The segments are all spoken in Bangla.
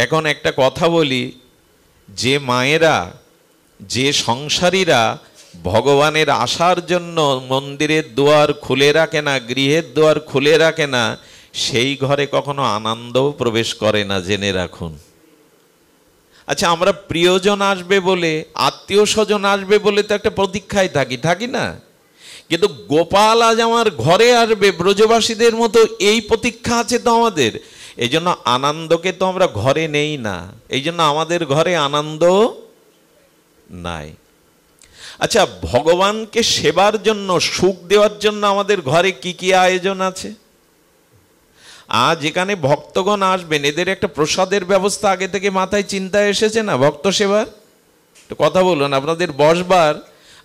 এখন একটা কথা বলি, যে মায়েরা, যে সংসারীরা ভগবানের আসার জন্য মন্দিরের দুয়ার খুলে রাখে না, গৃহের দুয়ার খুলে রাখে না, সেই ঘরে কখনো আনন্দও প্রবেশ করে না, জেনে রাখুন। আচ্ছা, আমরা প্রিয়জন আসবে বলে, আত্মীয় স্বজন আসবে বলে তো একটা প্রতীক্ষায় থাকি না? কিন্তু গোপাল আজ আমার ঘরে আসবে ব্রজবাসীদের মতো, এই প্রতীক্ষা আছে তো আমাদের। এই জন্য আনন্দকে তো আমরা ঘরে নেই না, এই জন্য আমাদের ঘরে আনন্দ নাই। আচ্ছা, ভগবানকে সেবার জন্য, সুখ দেওয়ার জন্য আমাদের ঘরে কি কি আয়োজন আছে? আজ এখানে ভক্তগণ আসবেন, এদের একটা প্রসাদের ব্যবস্থা আগে থেকে মাথায় চিন্তায় এসেছে না? ভক্ত সেবার তো কথা বলুন, আপনাদের বসবার,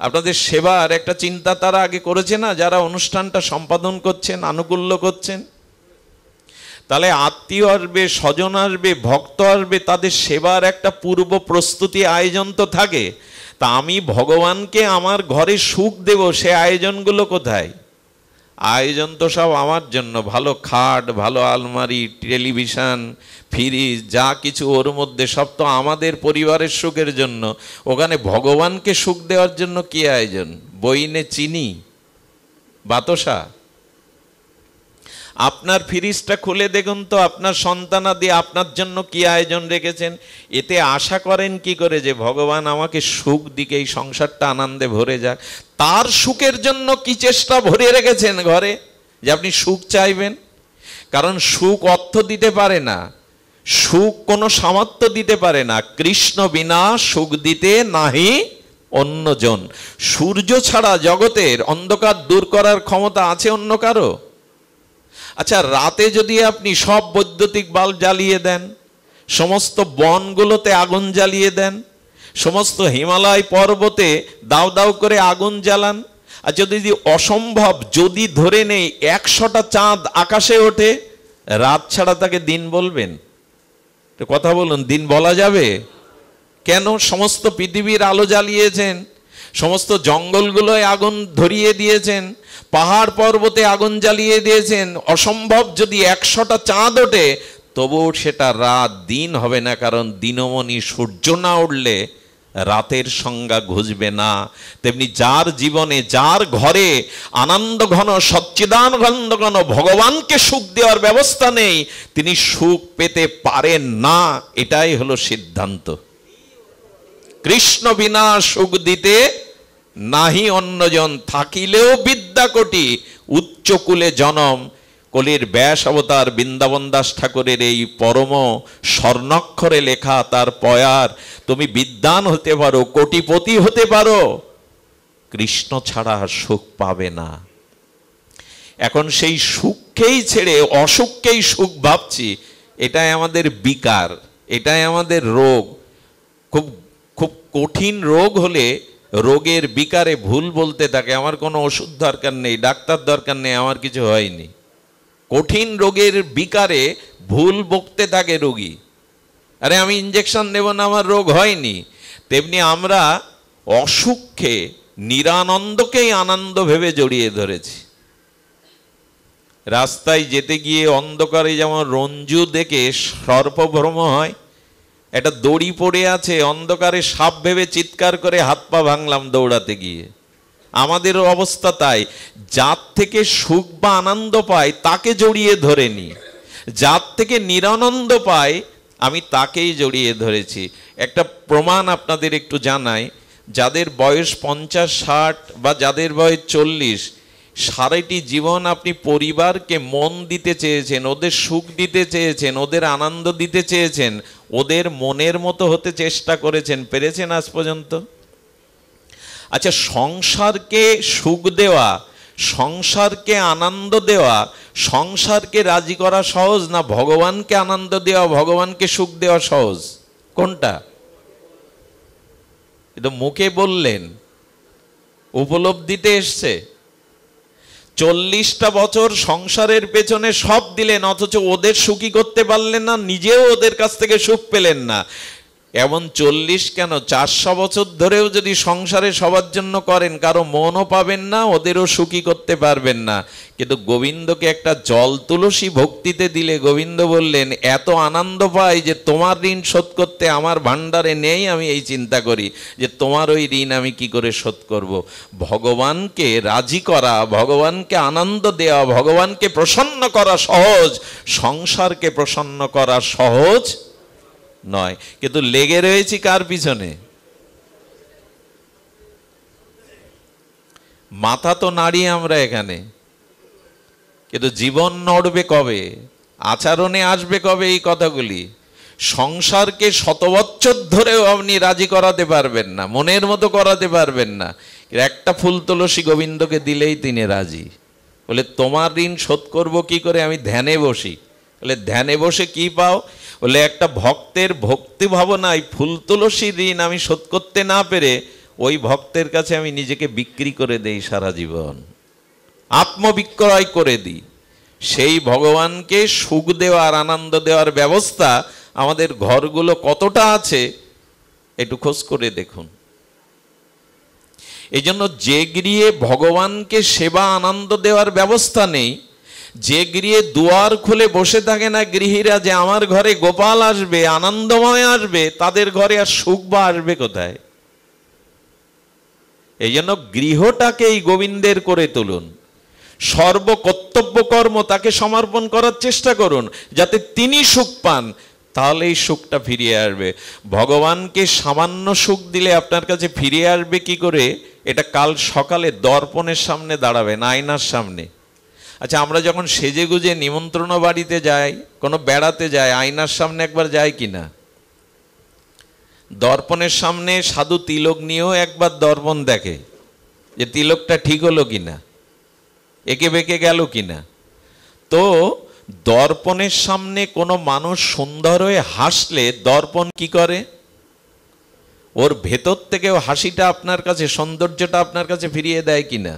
আপনাদের সেবার একটা চিন্তা তারা আগে করেছে না, যারা অনুষ্ঠানটা সম্পাদন করছেন, আনুকূল্য করছেন? তাহলে আত্মীয় আসবে, স্বজন আসবে, ভক্ত আসবে, তাদের সেবার একটা পূর্ব প্রস্তুতি আয়োজন তো থাকে। তা আমি ভগবানকে আমার ঘরে সুখ দেব, সে আয়োজনগুলো কোথায়? আয়োজন তো সব আমার জন্য, ভালো খাট, ভালো আলমারি, টেলিভিশন, ফ্রিজ, যা কিছু ওর মধ্যে সব তো আমাদের পরিবারের সুখের জন্য। ওখানে ভগবানকে সুখ দেওয়ার জন্য কি আয়োজন? বইনে চিনি, বাতাসা? আপনার ফ্রিজটা খুলে দেখুন তো, আপনার সন্তানাদি আপনার জন্য কি আয়োজন রেখেছেন। এতে আশা করেন কি করে যে ভগবান আমাকে সুখ দিকে, এই সংসারটা আনন্দে ভরে যাক? তার সুখের জন্য কি চেষ্টা ভরে রেখেছেন ঘরে যে আপনি সুখ চাইবেন? কারণ সুখ অর্থ দিতে পারে না, সুখ কোনো সামর্থ্য দিতে পারে না। কৃষ্ণ বিনা সুখ দিতে নাহি অন্যজন। সূর্য ছাড়া জগতের অন্ধকার দূর করার ক্ষমতা আছে অন্য কারো? আচ্ছা, রাতে যদি আপনি সব বৈদ্যুতিক বাল্ব জ্বালিয়ে দেন, সমস্ত বনগুলোতে আগুন জ্বালিয়ে দেন, সমস্ত হিমালয় পর্বতে দাও দাও করে আগুন জ্বালান, আর যদি অসম্ভব, যদি ধরে নেই 100টা চাঁদ আকাশে ওঠে, রাত ছাড়া তাকে দিন বলবেন? তো কথা বলুন, দিন বলা যাবে? কেন? সমস্ত পৃথিবীর আলো জ্বালিয়েছেন, সমস্ত জঙ্গলগুলোয় আগুন ধরিয়ে দিয়েছেন, পাহাড় পর্বতে আগুন জ্বালিয়ে দিয়েছেন। অসম্ভব যদি 100টা চাঁদ ওঠে, তবুও সেটা রাত, দিন হবে না। কারণ দিনমণি সূর্য না উঠলে রাতের সংজ্ঞা ঘুচবে না। তেমনি যার জীবনে, যার ঘরে আনন্দ ঘন, সচ্চিদানন্দ ঘন ভগবানকে সুখ দেওয়ার ব্যবস্থা নেই, তিনি সুখ পেতে পারেন না। এটাই হলো সিদ্ধান্ত। কৃষ্ণ বিনা সুখ দিতে নাহি অন্যজন, থাকিলেও বিদ্যা কোটি উচ্চকুলে জনম। কলির ব্যাস অবতার বৃন্দাবন দাস ঠাকুরের এই পরম স্বর্ণাক্ষরে লেখা তার পয়ার, তুমি বিদ্বান হতে পারো, কোটিপতি হতে পারো, কৃষ্ণ ছাড়া সুখ পাবে না। এখন সেই সুখকেই ছেড়ে অসুখকেই সুখ ভাবছি, এটাই আমাদের বিকার, এটাই আমাদের রোগ। খুব খুব কঠিন রোগ হলে রোগের বিকারে ভুল বলতে থাকে, আমার কোনো ওষুধ দরকার নেই, ডাক্তার দরকার নেই, আমার কিছু হয়নি। কঠিন রোগের বিকারে ভুল বকতে থাকে রোগী, আরে আমি ইঞ্জেকশন নেব না, আমার রোগ হয়নি। তেমনি আমরা অসুখকে, নিরানন্দকেই আনন্দ ভেবে জড়িয়ে ধরেছি। রাস্তায় যেতে গিয়ে অন্ধকারে যেমন রঞ্জু দেখে সর্পভ্রম হয়, একটা দড়ি পড়ে আছে, অন্ধকারে সাপ ভেবে চিৎকার করে হাত পা ভাঙলাম দৌড়াতে গিয়ে। আমাদেরও অবস্থা তাই। যার থেকে সুখ বা আনন্দ পাই তাকে জড়িয়ে ধরে নি, যার থেকে নিরানন্দ পাই আমি তাকেই জড়িয়ে ধরেছি। একটা প্রমাণ আপনাদের একটু জানাই, যাদের বয়স 50-60 বা যাদের বয়স 40, সারাটি জীবন আপনি পরিবারকে মন দিতে চেয়েছেন, ওদের সুখ দিতে চেয়েছেন, ওদের আনন্দ দিতে চেয়েছেন, ওদের মনের মতো হতে চেষ্টা করেছেন, পেরেছেন আজ পর্যন্ত? আচ্ছা, সংসারকে সুখ দেওয়া, সংসারকে আনন্দ দেওয়া, সংসারকে রাজি করা সহজ না ভগবানকে আনন্দ দেওয়া, ভগবানকে সুখ দেওয়া সহজ? কোনটা? এটা মুখে বললেন, উপলব্ধিতে এসছে। 40টা বছর সংসারের পেছনে সব দিলেন, অথচ ওদের সুখী করতে পারলেন না, নিজেও ওদের কাছ থেকে সুখ পেলেন না। এমন 40 কেন 400 বছর ধরেও যদি সংসারে সবার জন্য করেন, কারো মনও পাবেন না, ওদেরও সুখী করতে পারবেন না। কিন্তু গোবিন্দকে একটা জল তুলসী ভক্তিতে দিলে গোবিন্দ বললেন, এত আনন্দ পাই যে তোমার ঋণ শোধ করতে আমার ভাণ্ডারে নেই। আমি এই চিন্তা করি যে তোমার ওই ঋণ আমি কি করে শোধ করব। ভগবানকে রাজি করা, ভগবানকে আনন্দ দেওয়া, ভগবানকে প্রসন্ন করা সহজ, সংসারকে প্রসন্ন করা সহজ নয়। কিন্তু লেগে রয়েছি কার পিছনে? মাথা তো নাড়ি আমরা এখানে, কিন্তু জীবন নড়বে কবে, আচরণে আসবে কবে এই কথাগুলি? সংসারকে 100 বছর ধরেও আপনি রাজি করাতে পারবেন না, মনের মতো করাতে পারবেন না। একটা ফুল তুলসী গোবিন্দকে দিলেই তিনি রাজি। বলে তোমার ঋণ শোধ করবো কি করে? আমি ধ্যানে বসি। বলে ধ্যানে বসে কি পাও? বলে একটা ভক্তের ভক্তি ভাবনায় ফুল তুলসীর ঋণ আমি শোধ করতে না পেরে ওই ভক্তের কাছে আমি নিজেকে বিক্রি করে দেই, সারা জীবন আত্মবিক্রয় করে দিই। সেই ভগবানকে সুখ দেওয়ার, আনন্দ দেওয়ার ব্যবস্থা আমাদের ঘরগুলো কতটা আছে একটু খোঁজ করে দেখুন। এই জন্য যে গৃহে ভগবানকে সেবা আনন্দ দেওয়ার ব্যবস্থা নেই, যে গৃহে দুয়ার খুলে বসে থাকে না গৃহীরা যে আমার ঘরে গোপাল আসবে, আনন্দময় আসবে, তাদের ঘরে আর সুখ বা আসবে কোথায়? এই জন্য গৃহটাকেই গোবিন্দের করে তুলুন, সর্বকর্তব্য কর্ম তাকে সমর্পণ করার চেষ্টা করুন, যাতে তিনি সুখ পান, তাহলে এই সুখটা ফিরিয়ে আসবে। ভগবানকে সামান্য সুখ দিলে আপনার কাছে ফিরিয়ে আসবে কি করে? এটা কাল সকালে দর্পণের সামনে দাঁড়াবেন, আয়নার সামনে। আচ্ছা, আমরা যখন সেজে গুজে নিমন্ত্রণ বাড়িতে যাই, কোনো বেড়াতে যাই, আয়নার সামনে একবার যাই কিনা? দর্পণের সামনে সাধু তিলক নিয়েও একবার দর্পণ দেখে যে তিলকটা ঠিক হলো কিনা, একে বেঁকে গেল কিনা। তো দর্পণের সামনে কোনো মানুষ সুন্দর হয়ে হাসলে দর্পণ কি করে? ওর ভেতর থেকেও হাসিটা আপনার কাছে, সৌন্দর্যটা আপনার কাছে ফিরিয়ে দেয় কিনা?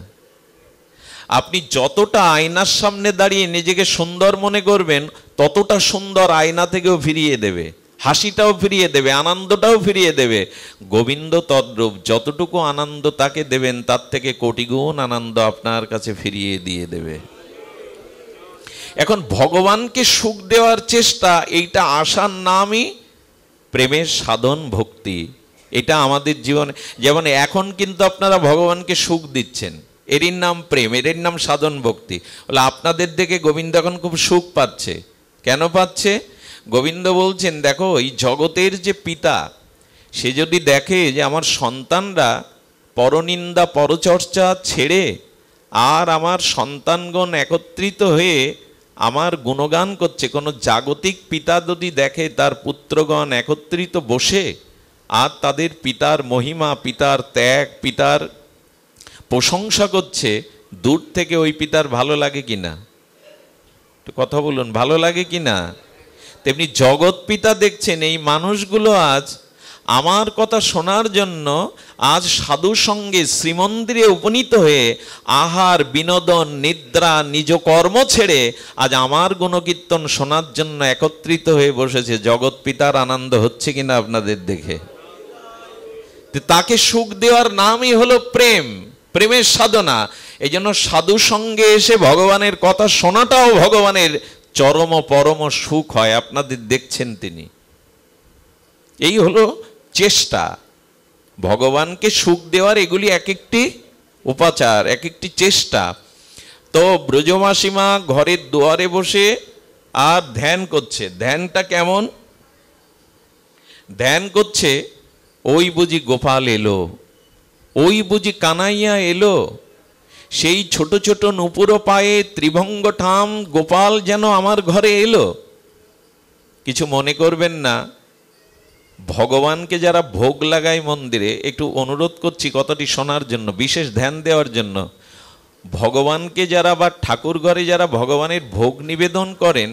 আপনি যতটা আয়নার সামনে দাঁড়িয়ে নিজেকে সুন্দর মনে করবেন, ততটা সুন্দর আয়না থেকেও ফিরিয়ে দেবে, হাসিটাও ফিরিয়ে দেবে, আনন্দটাও ফিরিয়ে দেবে। গোবিন্দ তদ্রূপ, যতটুকু আনন্দ তাকে দেবেন তার থেকে কোটি গুণ আনন্দ আপনার কাছে ফিরিয়ে দিয়ে দেবে। এখন ভগবানকে সুখ দেওয়ার চেষ্টা, এইটা আসার নামই প্রেমের সাধন, ভক্তি। এটা আমাদের জীবনে, যেমন এখন কিন্তু আপনারা ভগবানকে সুখ দিচ্ছেন, এরই নাম প্রেম, এরই নাম সাধন ভক্তি। বলে আপনাদের দেখে গোবিন্দ এখন খুব সুখ পাচ্ছে। কেন পাচ্ছে? গোবিন্দ বলছেন, দেখো এই জগতের যে পিতা, সে যদি দেখে যে আমার সন্তানরা পরনিন্দা পরচর্চা ছেড়ে আর আমার সন্তানগণ একত্রিত হয়ে আমার গুণগান করছে, কোনো জাগতিক পিতা যদি দেখে তার পুত্রগণ একত্রিত বসে আর তাদের পিতার মহিমা, পিতার ত্যাগ, পিতার প্রশংসা করছে, দূর থেকে ওই পিতার ভালো লাগে কিনা? একটু কথা বলুন, ভালো লাগে কিনা? তেমনি জগৎ পিতা দেখছেন এই মানুষগুলো আজ আমার কথা শোনার জন্য আজ সাধু সঙ্গে শ্রীমন্দিরে উপনীত হয়ে আহার, বিনোদন, নিদ্রা, নিজ কর্ম ছেড়ে আজ আমার গুণকীর্তন শোনার জন্য একত্রিত হয়ে বসেছে। জগৎ পিতার আনন্দ হচ্ছে কিনা আপনাদের দেখে? তাকে সুখ দেওয়ার নামই হলো প্রেম, প্রেমের সাধনা। এই জন্য সাধু সঙ্গে এসে ভগবানের কথা শোনাটাও ভগবানের চরম পরম সুখ হয়। আপনাদের দেখছেন তিনি, এই হলো চেষ্টা ভগবানকে সুখ দেওয়ার। এগুলি এক একটি উপাচার, এক একটি চেষ্টা। তো ব্রজমাসিমা ঘরের দুয়ারে বসে আর ধ্যান করছে। ধ্যানটা কেমন? ধ্যান করছে, ওই বুঝি গোপাল এলো, ওই বুঝি কানাইয়া এলো, সেই ছোট ছোট নুপুর পায়ে ত্রিভঙ্গ ঠাম গোপাল যেন আমার ঘরে এলো। কিছু মনে করবেন না, ভগবানকে যারা ভোগ লাগায় মন্দিরে, একটু অনুরোধ করছি কথাটি শোনার জন্য, বিশেষ ধ্যান দেওয়ার জন্য। ভগবানকে যারা বা ঠাকুর ঘরে যারা ভগবানের ভোগ নিবেদন করেন,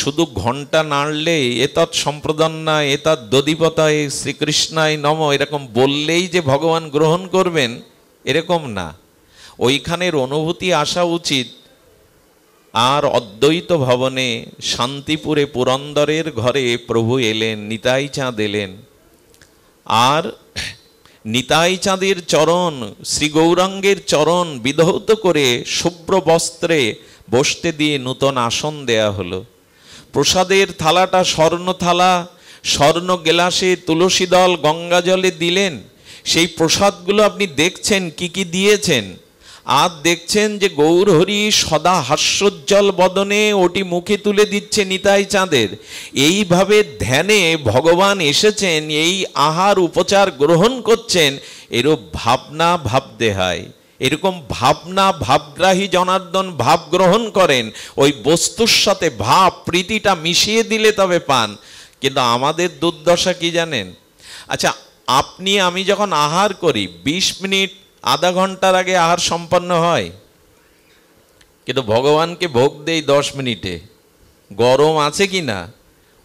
শুধু ঘণ্টা নাড়লে এতৎ সম্প্রদান্না এতৎ দধিপতায় শ্রীকৃষ্ণায় নম এরকম বললেই যে ভগবান গ্রহণ করবেন এরকম না। ওইখানের অনুভূতি আসা উচিত। আর অদ্বৈত ভবনে শান্তিপুরে পুরন্দরের ঘরে প্রভু এলেন, নিতাই চাঁদ এলেন, আর নিতাই চাঁদের চরণ, শ্রী গৌরাঙ্গের চরণ বিধৌত করে শুভ্র বস্ত্রে বসতে দিয়ে নূতন আসন দেয়া হলো। প্রসাদের থালাটা স্বর্ণ থালা, স্বর্ণ গেলাসে তুলসী দল গঙ্গা জলে দিলেন। সেই প্রসাদগুলো আপনি দেখছেন কি কি দিয়েছেন, আর দেখছেন যে গৌরহরি সদা হাস্যোজ্জ্বল বদনে ওটি মুখে তুলে দিচ্ছে নিতাই চাঁদের। এইভাবে ধ্যানে ভগবান এসেছেন, এই আহার উপচার গ্রহণ করছেন, এরূপ ভাবনা ভাবতে হয়। এরকম ভাবনা ভাবগ্রাহী জনার্দন ভাব গ্রহণ করেন, ওই বস্তুর সাথে ভাব প্রীতিটা মিশিয়ে দিলে তবে পান। কিন্তু আমাদের দুর্দশা কি জানেন? আচ্ছা, আপনি আমি যখন আহার করি 20 মিনিট আধা ঘন্টার আগে আহার সম্পন্ন হয়, কিন্তু ভগবানকে ভোগ দেই 10 মিনিটে। গরম আছে কি না,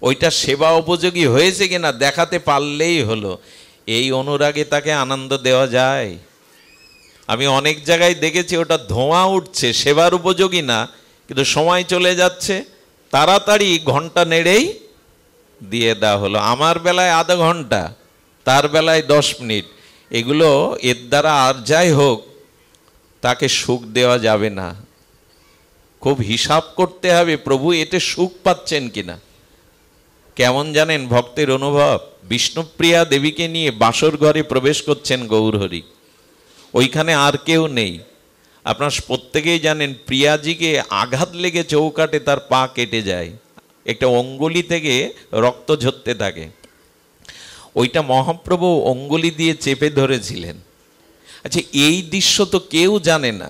ওইটা সেবা উপযোগী হয়েছে কিনা দেখাতে পারলেই হলো। এই অনুরাগে তাকে আনন্দ দেওয়া যায়? আমি অনেক জায়গায় দেখেছি ওটা ধোঁয়া উঠছে, সেবার উপযোগী না, কিন্তু সময় চলে যাচ্ছে, তাড়াতাড়ি ঘন্টা নেড়েই দিয়ে দেওয়া হলো। আমার বেলায় আধা ঘন্টা, তার বেলায় 10 মিনিট। এগুলো এর দ্বারা আর যাই হোক তাকে সুখ দেওয়া যাবে না। খুব হিসাব করতে হবে প্রভু এতে সুখ পাচ্ছেন কিনা। কেমন জানেন ভক্তের অনুভব? বিষ্ণুপ্রিয়া দেবীকে নিয়ে বাসর ঘরে প্রবেশ করছেন গৌরহরি, ওইখানে আর কেউ নেই। আপনার প্রত্যেকেই জানেন প্রিয়াজিকে আঘাত লেগে চৌকাটে তার পা কেটে যায়, একটা অঙ্গুলি থেকে রক্ত ঝরতে থাকে। ওইটা মহাপ্রভু অঙ্গুলি দিয়ে চেপে ধরেছিলেন। আচ্ছা, এই দৃশ্য তো কেউ জানে না,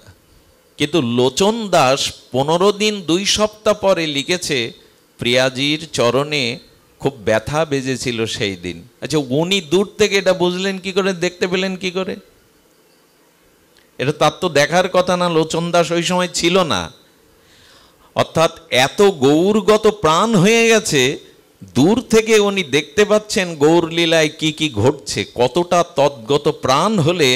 কিন্তু লোচন দাস 15 দিন 2 সপ্তাহ পরে লিখেছে প্রিয়াজির চরণে খুব ব্যথা বেজেছিল সেই দিন। আচ্ছা, উনি দূর থেকে এটা বুঝলেন কি করে, দেখতে পেলেন কি করে? এটা তার তো দেখার কথা না, লোচন দাস ওই সময় ছিল না। অর্থাৎ এত গৌরগত প্রাণ হয়ে গেছে, দূর থেকে উনি দেখতে পাচ্ছেন গৌর লীলায় কি কি ঘটছে। কতটা তদ্গত প্রাণ হলে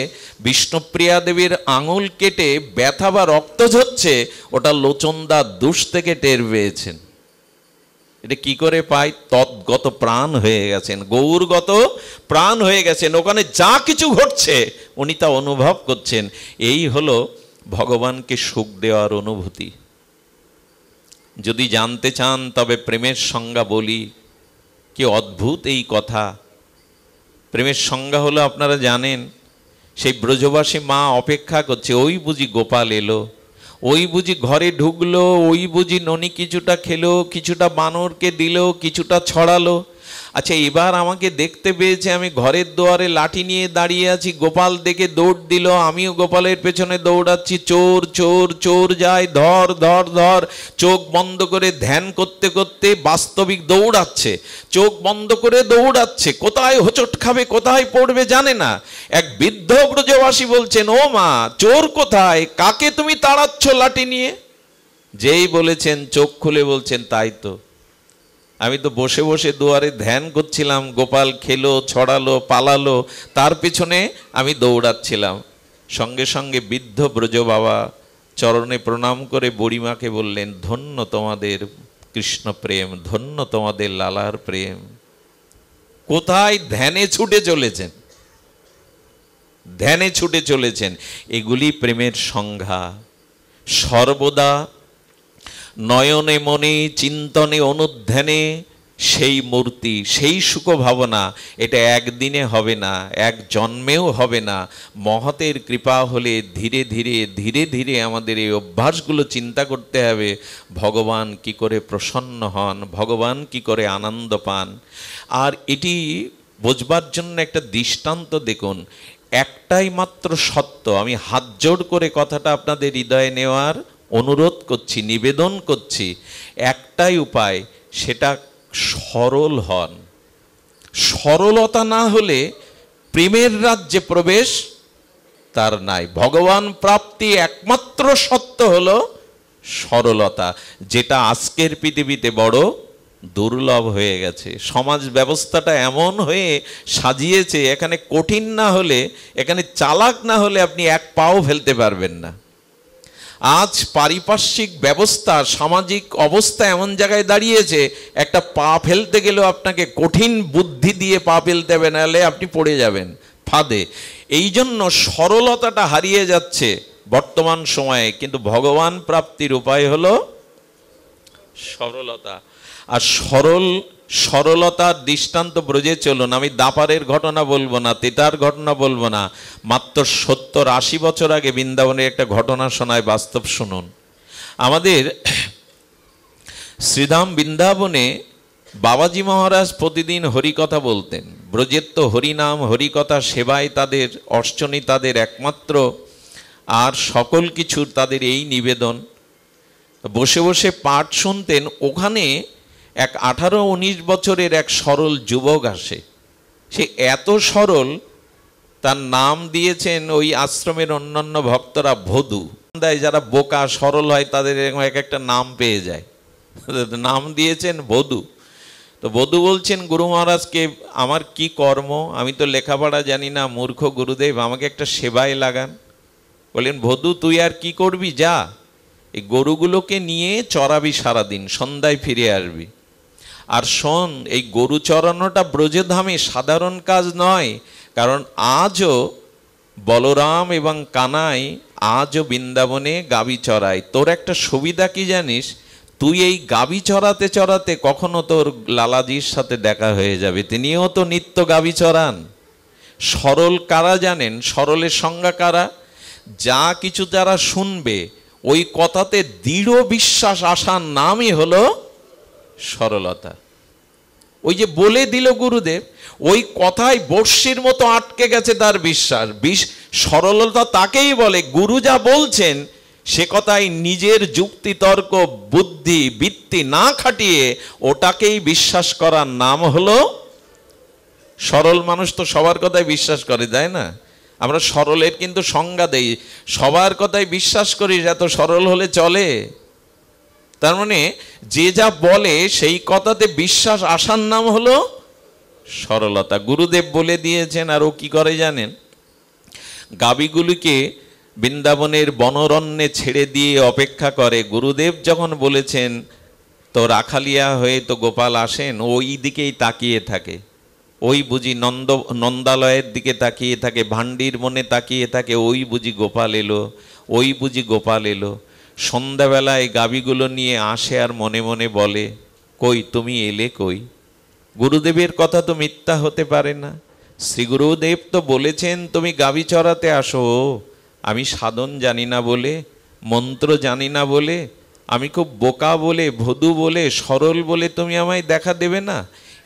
বিষ্ণুপ্রিয়া দেবীর আঙুল কেটে ব্যথা বা রক্ত ঝরছে, ওটা লোচনদা দুষ থেকে টের পেয়েছেন। এটা কি করে পাই? তদ্গত প্রাণ হয়ে গেছেন, গৌরগত প্রাণ হয়ে গেছেন, ওখানে যা কিছু ঘটছে উনি তা অনুভব করছেন। এই হলো ভগবানকে সুখ দেওয়ার অনুভূতি। যদি জানতে চান তবে প্রেমের সংজ্ঞা বলি, কি অদ্ভুত এই কথা। প্রেমের সংজ্ঞা হলো আপনারা জানেন, সেই ব্রজবাসী মা অপেক্ষা করছে, ওই বুঝি গোপাল এলো, ওই বুঝি ঘরে ঢুকলো, ওই বুঝি ননি কিছুটা খেলো, কিছুটা বানরকে দিল, কিছুটা ছড়ালো। আচ্ছা, এবার আমাকে দেখতে পেয়েছে, আমি ঘরের দুয়ারে লাঠি নিয়ে দাঁড়িয়ে আছি, গোপাল দেখে দৌড় দিল, আমিও গোপালের পেছনে দৌড়াচ্ছি, চোর চোর চোর যায়, ধর ধর ধর। চোখ বন্ধ করে ধ্যান করতে করতে বাস্তবিক দৌড়াচ্ছে, চোখ বন্ধ করে দৌড়াচ্ছে, কোথায় হোঁচট খাবে কোথায় পড়বে জানে না। এক বৃদ্ধ ব্রজবাসী বলছেন, ও মা, চোর কোথায়, কাকে তুমি তাড়াচ্ছ লাঠি নিয়ে? যেই বলেছেন চোখ খুলে বলছেন, তাই তো, আমি তো বসে বসে দুয়ারে ধ্যান করছিলাম, গোপাল খেলো, ছড়ালো, পালালো, তার পিছনে আমি দৌড়াচ্ছিলাম। সঙ্গে সঙ্গে বৃদ্ধ ব্রজ বাবা চরণে প্রণাম করে বুড়িমাকে বললেন, ধন্য তোমাদের কৃষ্ণ প্রেম, ধন্য তোমাদের লালার প্রেম। কোথায় ধ্যানে ছুটে চলেছেন, ধ্যানে ছুটে চলেছেন। এগুলি প্রেমের সংজ্ঞা। সর্বদা নয়নে মনে চিন্তনে অনুধ্যানে সেই মূর্তি, সেই সুখ ভাবনা, এটা একদিনে হবে না, এক জন্মেও হবে না। মহতের কৃপা হলে ধীরে ধীরে ধীরে ধীরে আমাদের এই অভ্যাসগুলো চিন্তা করতে হবে। ভগবান কি করে প্রসন্ন হন, ভগবান কি করে আনন্দ পান। আর এটি বোঝবার জন্য একটা দৃষ্টান্ত দেখুন। একটাই মাত্র সত্য, আমি হাত জোড় করে কথাটা আপনাদের হৃদয়ে নেওয়ার অনুরোধ করছি, নিবেদন করছি। একটাই উপায়, সেটা সরল হন। সরলতা না হলে প্রেমের রাজ্যে প্রবেশ তার নাই। ভগবান প্রাপ্তি একমাত্র সত্য হলো সরলতা, যেটা আজকের পৃথিবীতে বড় দুর্লভ হয়ে গেছে। সমাজ ব্যবস্থাটা এমন হয়ে সাজিয়েছে, এখানে কঠিন না হলে, এখানে চালাক না হলে আপনি এক পাও ফেলতে পারবেন না। আজ পারিপার্শ্বিক ব্যবস্থা, সামাজিক অবস্থা এমন জায়গায় দাঁড়িয়েছে, একটা পা ফেলতে গেলেও আপনাকে কঠিন বুদ্ধি দিয়ে পা ফেলতে হবে, নাহলে আপনি পড়ে যাবেন ফাঁদে। এই জন্য সরলতাটা হারিয়ে যাচ্ছে বর্তমান সময়ে। কিন্তু ভগবান প্রাপ্তির উপায় হলো সরলতা। আর সরলতার দৃষ্টান্ত ব্রজে চলুন। আমি দাপারের ঘটনা বলবো না, তেতার ঘটনা বলবো না, মাত্র 70-80 বছর আগে বৃন্দাবনের একটা ঘটনা শোনায়, বাস্তব শুনুন। আমাদের শ্রীধাম বৃন্দাবনে বাবাজি মহারাজ প্রতিদিন হরিকথা বলতেন। ব্রজের তো হরিনাম হরিকথা সেবায় তাদের অর্চনী, তাদের একমাত্র, আর সকল কিছুর তাদের এই নিবেদন। বসে বসে পাঠ শুনতেন। ওখানে এক 18-19 বছরের এক সরল যুবক আসে। সে এত সরল, তার নাম দিয়েছেন ওই আশ্রমের অন্যান্য ভক্তরা ভদু। যারা বোকা সরল হয় তাদের এক একটা নাম পেয়ে যায়, নাম দিয়েছেন ভদু। তো বধূ বলছেন গুরু মহারাজকে, আমার কি কর্ম, আমি তো লেখাপড়া জানি না, মূর্খ গুরুদেব, আমাকে একটা সেবায় লাগান। বললেন ভদু, তুই আর কি করবি, যা এই গরুগুলোকে নিয়ে চড়াবি সারাদিন, সন্ধ্যায় ফিরে আসবি। আর শোন, এই গরু চড়ানোটা ব্রজধামে সাধারণ কাজ নয়, কারণ আজও বলরাম এবং কানাই আজও বৃন্দাবনে গাবি চড়ায়। তোর একটা সুবিধা কি জানিস, তুই এই গাবি চড়াতে চড়াতে কখনো তোর লালাজির সাথে দেখা হয়ে যাবে, তিনিও তো নিত্য গাবি চড়ান। সরল কারা জানেন? সরলের সংজ্ঞা কারা? যা কিছু যারা শুনবে ওই কথাতে দৃঢ় বিশ্বাস আসার নামই হলো সরলতা। ওই যে বলে দিল গুরুদেব, ওই কথায় বর্ষির মতো আটকে গেছে তার বিশ্বাস। সরলতা তাকেই বলে, গুরু যা বলছেন সে কথাই নিজের যুক্তি তর্ক বুদ্ধি বৃত্তি না খাটিয়ে ওটাকেই বিশ্বাস করার নাম হলো সরল। মানুষ তো সবার কথাই বিশ্বাস করে, তাই না? আমরা সরলের কিন্তু সংজ্ঞা দেই, সবার কথাই বিশ্বাস করি, এত সরল হলে চলে? তার মানে যে যা বলে সেই কথাতে বিশ্বাস আসার নাম হলো সরলতা। গুরুদেব বলে দিয়েছেন। আর ও কি করে জানেন? গাবিগুলিকে বৃন্দাবনের বনরণ্যে ছেড়ে দিয়ে অপেক্ষা করে। গুরুদেব যখন বলেছেন তো রাখালিয়া হয়ে তো গোপাল আসেন, ওই দিকেই তাকিয়ে থাকে। ওই বুঝি নন্দালয়ের দিকে তাকিয়ে থাকে, ভান্ডির মনে তাকিয়ে থাকে, ওই বুঝি গোপাল এলো, ওই বুঝি গোপাল এলো। সন্ধ্যাবেলায় গাবিগুলো নিয়ে আসে আর মনে মনে বলে, কই তুমি এলে কই? গুরুদেবের কথা তো মিথ্যা হতে পারে না। শ্রী গুরুদেব তো বলেছেন তুমি গাবি চড়াতে আসো। আমি সাধন জানি না বলে, মন্ত্র জানি না বলে, আমি খুব বোকা বলে, ভদু বলে, সরল বলে তুমি আমায় দেখা দেবে না?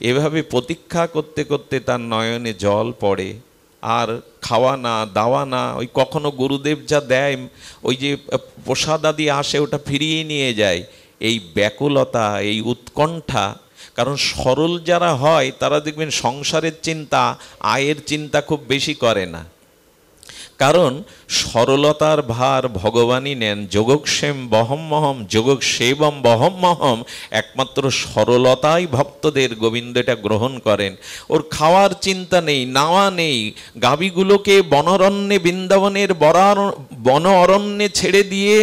এভাবে প্রতীক্ষা করতে করতে তার নয়নে জল পড়ে। আর খাওয়া না, দাওয়া না, ওই কখনো গুরুদেব যা দেয়, ওই যে প্রসাদ আদি আসে, ওটা ফিরিয়ে নিয়ে যায়। এই ব্যাকুলতা, এই উৎকণ্ঠা। কারণ সরল যারা হয় তারা দেখবেন সংসারের চিন্তা, আয়ের চিন্তা খুব বেশি করে না। কারণ সরলতার ভার ভগবানই নেন। যোগক্ষেম বহম্মহম যোগক্ষেবম বহম্মহম। একমাত্র সরলতাই ভক্তদের, গোবিন্দ এটা গ্রহণ করেন। ওর খাওয়ার চিন্তা নেই, নাওয়া নেই। গাভীগুলোকে বনরণ্যে, বৃন্দাবনের বন অরণ্যে ছেড়ে দিয়ে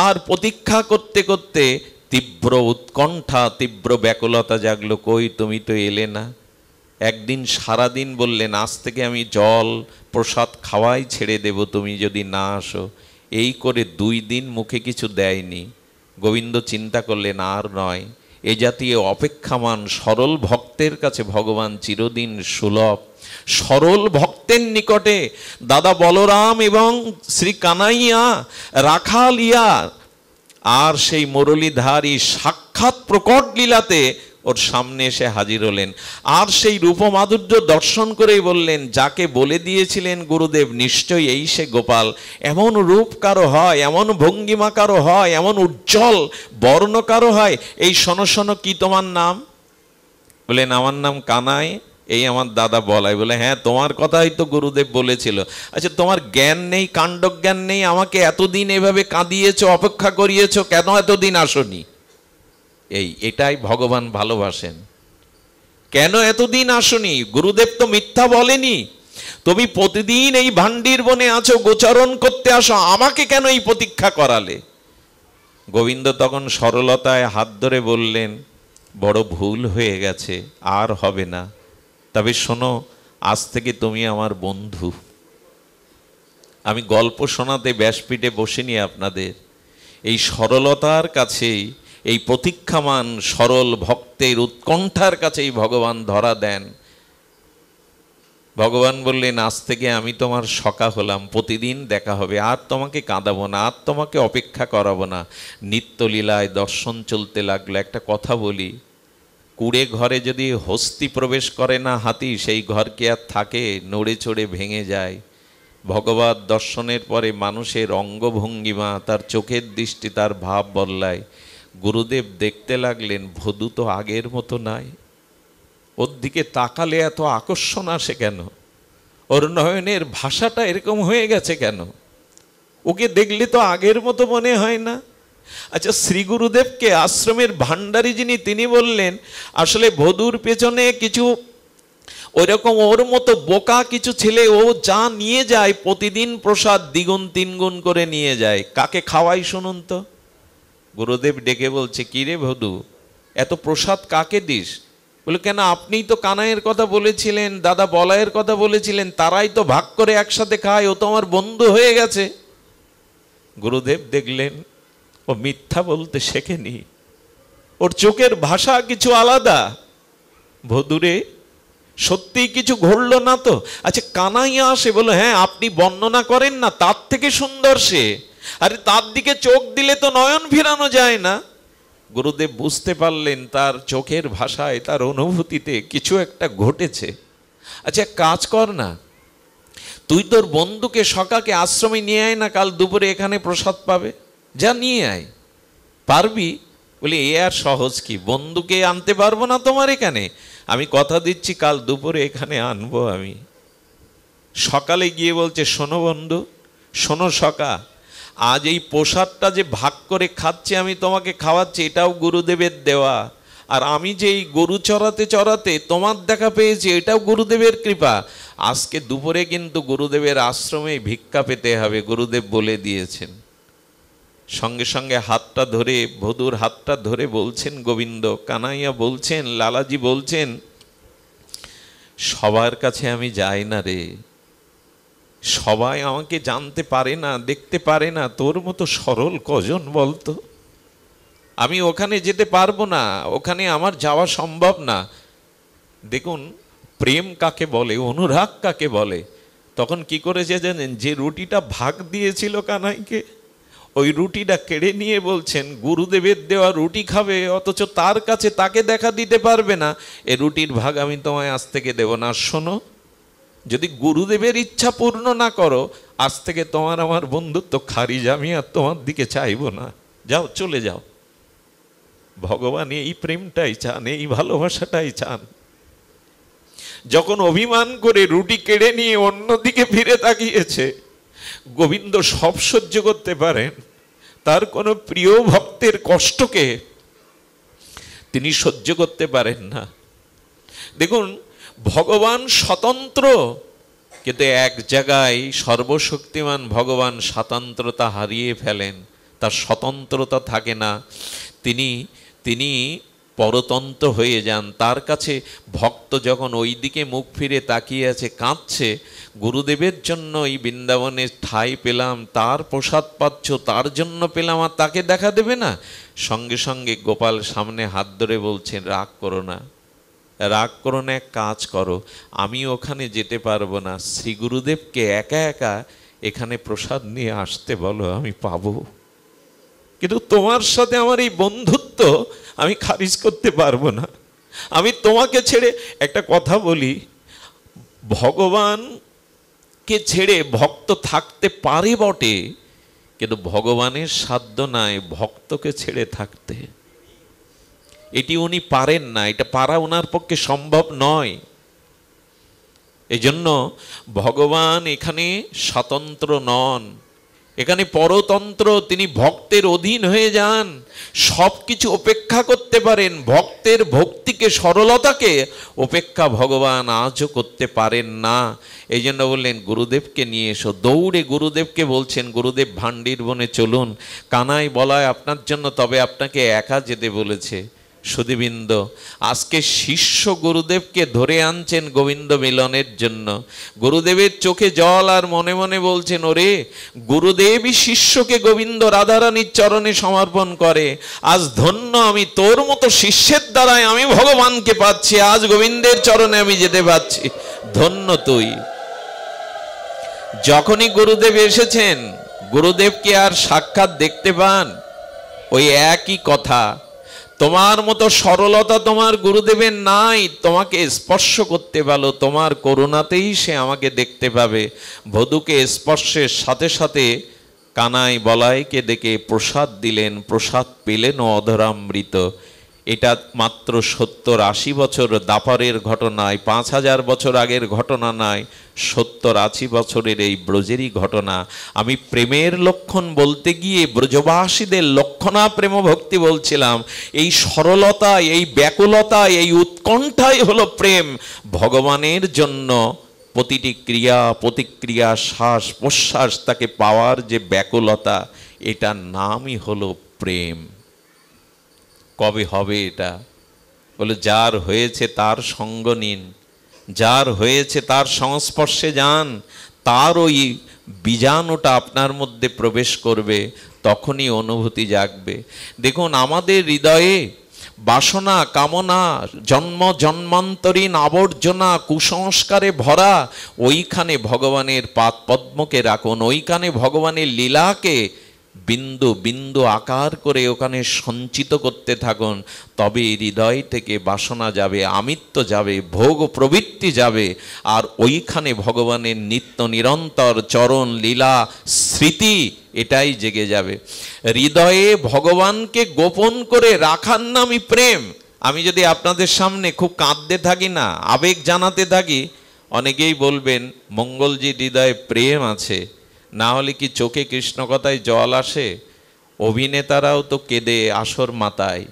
আর প্রতীক্ষা করতে করতে তীব্র উৎকণ্ঠা, তীব্র ব্যাকুলতা জাগলো, কই তুমি তো এলে না। একদিন সারাদিন বললেন, আজ থেকে আমি জল প্রসাদ খাওয়াই ছেড়ে দেব তুমি যদি না আসো। এই করে 2 দিন মুখে কিছু দেয়নি। গোবিন্দ চিন্তা করলেন, আর নয়, এ জাতীয় অপেক্ষামান সরল ভক্তের কাছে ভগবান চিরদিন সুলভ। সরল ভক্তের নিকটে দাদা বলরাম এবং শ্রী কানাইয়া, রাখালিয়া আর সেই মুরলীধারী সাক্ষাৎ প্রকট লীলাতে ওর সামনে এসে হাজির হলেন। আর সেই রূপমাধুর্য দর্শন করেই বললেন, যাকে বলে দিয়েছিলেন গুরুদেব নিশ্চয়ই এই সে গোপাল। এমন রূপ কারো হয়, এমন ভঙ্গিমা কারো হয়, এমন উজ্জ্বল বর্ণ কারো হয়। এই শোনো শোনো, কি তোমার নাম? বলেন, আমার নাম কানাই, এই আমার দাদা বলাই। বলে, হ্যাঁ তোমার কথাই তো গুরুদেব বলেছিল। আচ্ছা তোমার জ্ঞান নেই, কাণ্ডজ্ঞান নেই, আমাকে এতদিন এভাবে কাঁদিয়েছো, অপেক্ষা করিয়েছো, কেন এতদিন আসনি? এটাই ভগবান ভালোবাসেন। কেন এতদিন আসনি? গুরুদেব তো মিথ্যা বলেনি। তুমি প্রতিদিন এই ভান্ডির বনে আছো, গোচরণ করতে আসো, আমাকে কেন এই প্রতীক্ষা করালে? গোবিন্দ তখন সরলতায় হাত ধরে বললেন, বড় ভুল হয়ে গেছে, আর হবে না। তবে শোনো, আজ থেকে তুমি আমার বন্ধু। আমি গল্প শোনাতে ব্যাসপীঠে বসিনি আপনাদের, এই সরলতার কাছেই, এই প্রতীক্ষামান সরল ভক্তের উৎকণ্ঠার কাছেই ভগবান ধরা দেন। ভগবান বললেন, আজ থেকে আমি তোমার সখা হলাম, প্রতিদিন দেখা হবে, আর তোমাকে কাঁদাবো না, আর তোমাকে অপেক্ষা করাবো না। নিত্যলীলায় দর্শন চলতে লাগলো। একটা কথা বলি, কুড়ে ঘরে যদি হস্তি প্রবেশ করে না হাতি, সেই ঘর কি আর থাকে? নড়ে চড়ে ভেঙে যায়। ভগবত দর্শনের পরে মানুষের অঙ্গভঙ্গিমা, তার চোখের দৃষ্টি, তার ভাব বদলায়। গুরুদেব দেখতে লাগলেন, ভদু তো আগের মতো নাই, ওর দিকে তাকালে এত আকর্ষণ আসে কেন? ওর নয়নের ভাষাটা এরকম হয়ে গেছে কেন? ওকে দেখলে তো আগের মতো মনে হয় না। আচ্ছা, শ্রী গুরুদেবকে আশ্রমের ভান্ডারী যিনি, তিনি বললেন, আসলে ভদুর পেছনে কিছু ওইরকম ওর মতো বোকা কিছু ছেলে, ও যা নিয়ে যায় প্রতিদিন প্রসাদ দ্বিগুণ তিনগুণ করে নিয়ে যায়। কাকে খাওয়াই শুনুন তো? গুরুদেব ডেকে বলছে, কি রে ভদু, এত প্রসাদ কাকে দিস? বলে, কেন, আপনিই তো কানাইয়ের কথা বলেছিলেন, দাদা বলাইয়ের কথা বলেছিলেন, তারাই তো ভাগ করে একসাথে খায়, ও তো আমার বন্ধু হয়ে গেছে। গুরুদেব দেখলেন ও মিথ্যা বলতে শেখেনি, ওর চোখের ভাষা কিছু আলাদা। ভদুরে সত্যিই কিছু ঘটল না তো? আচ্ছা, কানাইয়া আসে, বলো, হ্যাঁ আপনি বর্ণনা করেন না, তার থেকে সুন্দর সে। আরে তার দিকে চোখ দিলে তো নয়ন ফিরানো যায় না। গুরুদেব বুঝতে পারলেন তার চোখের ভাষায়, তার অনুভূতিতে কিছু একটা ঘটেছে। আচ্ছা, কাজ কর না, তুই তোর বন্ধুকে সকাকে আশ্রমে নিয়ে আয় না, কাল দুপুরে এখানে প্রসাদ পাবে, যা নিয়ে আয়। পারবি? বলি, এ আর সহজ কি, বন্ধুকে আনতে পারবো না তোমার এখানে? আমি কথা দিচ্ছি, কাল দুপুরে এখানে আনবো আমি। সকালে গিয়ে বলছে, শোনো বন্ধু, শোনো সকা, আজ এই প্রসাদটা যে ভাগ করে খাচ্ছি, আমি তোমাকে খাওয়াচ্ছি, এটাও গুরুদেবের দেওয়া। আর আমি যে এই গরু চড়াতে চড়াতে তোমার দেখা পেয়েছি, এটাও গুরুদেবের কৃপা। আজকে দুপুরে কিন্তু গুরুদেবের আশ্রমে ভিক্ষা পেতে হবে, গুরুদেব বলে দিয়েছেন। সঙ্গে সঙ্গে হাতটা ধরে, ভদুর হাতটা ধরে বলছেন গোবিন্দ, কানাইয়া বলছেন, লালাজি বলছেন, সবার কাছে আমি যাই না রে, সবাই আমাকে জানতে পারে না, দেখতে পারে না, তোর মতো সরল কজন বলতো? আমি ওখানে যেতে পারবো না, ওখানে আমার যাওয়া সম্ভব না। দেখুন, প্রেম কাকে বলে, অনুরাগ কাকে বলে। তখন কি করেছে জানেন? যে রুটিটা ভাগ দিয়েছিল কানাইকে, ওই রুটিটা কেড়ে নিয়ে বলছেন, গুরুদেবের দেওয়া রুটি খাবে, অথচ তার কাছে তাকে দেখা দিতে পারবে না, এ রুটির ভাগ আমি তোমায় আজ থেকে দেব না। শোনো, যদি গুরুদেবের ইচ্ছা পূর্ণ না করো, আজ থেকে তোমার আমার বন্ধুত্ব খারিজ, আমি আর তোমার দিকে চাইবো না, যাও, চলে যাও। ভগবান এই প্রেমটাই চান, এই ভালোবাসাটাই চান। যখন অভিমান করে রুটি কেড়ে নিয়ে অন্যদিকে ফিরে তাকিয়েছে, গোবিন্দ সব সহ্য করতে পারেন, তার কোনো প্রিয় ভক্তের কষ্টকে তিনি সহ্য করতে পারেন না। দেখুন, ভগবান স্বতন্ত্র, কিন্তু এক জায়গায় সর্বশক্তিমান ভগবান স্বতন্ত্রতা হারিয়ে ফেলেন, তার স্বতন্ত্রতা থাকে না, তিনি পরতন্ত্র হয়ে যান। তার কাছে ভক্ত যখন ওই দিকে মুখ ফিরে তাকিয়ে আছে, কাঁদছে, গুরুদেবের জন্য এই বৃন্দাবনে ঠাঁই পেলাম, তার প্রসাদ পাচ্ছ, তার জন্য পেলাম, আর তাকে দেখা দেবে না? সঙ্গে সঙ্গে গোপাল সামনে হাত ধরে বলছেন, রাগ করো না, রাগ করো না, এক কাজ করো, আমি ওখানে যেতে পারবো না, শ্রী গুরুদেবকে একা একা এখানে প্রসাদ নিয়ে আসতে বলো, আমি পাবো। কিন্তু তোমার সাথে আমার এই বন্ধুত্ব আমি খারিজ করতে পারবো না। আমি তোমাকে ছেড়ে, একটা কথা বলি, ভগবানকে ছেড়ে ভক্ত থাকতে পারে বটে, কিন্তু ভগবানের সাধ্য নাই ভক্তকে ছেড়ে থাকতে। এটি উনি পারেন না, এটা পারা ওনার পক্ষে সম্ভব নয়। এই জন্য ভগবান এখানে স্বতন্ত্র নন, এখানে পরতন্ত্র, তিনি ভক্তের অধীন হয়ে যান, সব কিছু উপেক্ষা করতে পারেন। ভক্তের ভক্তিকে, সরলতাকে উপেক্ষা ভগবান আজও করতে পারেন না। এই জন্য বললেন গুরুদেবকে নিয়ে এসো। দৌড়ে গুরুদেবকে বলছেন, গুরুদেব ভান্ডির বনে চলুন, কানাই বলায় আপনার জন্য, তবে আপনাকে একা যেতে বলেছে। সুধীবৃন্দ, আজকে শিষ্য গুরুদেবকে ধরে আনছেন গোবিন্দ মিলনের জন্য। গুরুদেবের চোখে জল, আর মনে মনে বলছেন, ওরে গুরুদেবই শিষ্যকে গোবিন্দ রাধারানীর চরণে সমর্পণ করে। আজ ধন্য আমি, তোর মতো শিষ্যের দ্বারাই আমি ভগবানকে পাচ্ছি, আজ গোবিন্দের চরণে আমি যেতে পাচ্ছি, ধন্য তুই। যখনই গুরুদেব এসেছেন, গুরুদেবকে আর সাক্ষাৎ দেখতে পান, ওই একই কথা, তোমার মতো সরলতা তোমার গুরুদেবের নাই, তোমাকে স্পর্শ করতে পারো, তোমার করুণাতেই সে আমাকে দেখতে পাবে। বধূকে স্পর্শের সাথে সাথে কানাই বলাইকে ডেকে প্রসাদ দিলেন, প্রসাদ পেলেন অধরামৃত। এটা মাত্র 70-80 বছর দাপরের ঘটনায়, 5000 বছর আগের ঘটনা নয়, 70-80 বছরের এই ব্রজেরই ঘটনা। আমি প্রেমের লক্ষণ বলতে গিয়ে ব্রজবাসীদের লক্ষণা প্রেম ভক্তি বলছিলাম। এই সরলতা, এই ব্যাকুলতা, এই উৎকণ্ঠাই হলো প্রেম। ভগবানের জন্য প্রতিটি ক্রিয়া প্রতিক্রিয়া, শ্বাস প্রশ্বাস, তাকে পাওয়ার যে ব্যাকুলতা, এটার নামই হলো প্রেম। কবে হবে এটা? বলে যার হয়েছে তার সঙ্গ নিন, যার হয়েছে তার সংস্পর্শে যান, তার ওই বীজাণুটা আপনার মধ্যে প্রবেশ করবে, তখনই অনুভূতি জাগবে। দেখুন, আমাদের হৃদয়ে বাসনা, কামনা, জন্ম জন্মান্তরীণ আবর্জনা, কুসংস্কারে ভরা। ওইখানে ভগবানের পাদ পদ্মকে রাখুন, ওইখানে ভগবানের লীলাকে বিন্দু বিন্দু আকার করে ওখানে সঞ্চিত করতে থাকুন। তবে হৃদয় থেকে বাসনা যাবে, আমিত্ব যাবে, ভোগ প্রবৃত্তি যাবে, আর ওইখানে ভগবানের নিত্য নিরন্তর চরণ লীলা স্মৃতি এটাই জেগে যাবে। হৃদয়ে ভগবানকে গোপন করে রাখার নামই প্রেম। আমি যদি আপনাদের সামনে খুব কাঁদতে থাকি না, আবেগ জানাতে থাকি, অনেকেই বলবেন মঙ্গলজির হৃদয়ে প্রেম আছে, না হলে কি চোখে কৃষ্ণ কথায় জল আসে? অভিনেতারাও তো কেঁদে আসর মাতায়,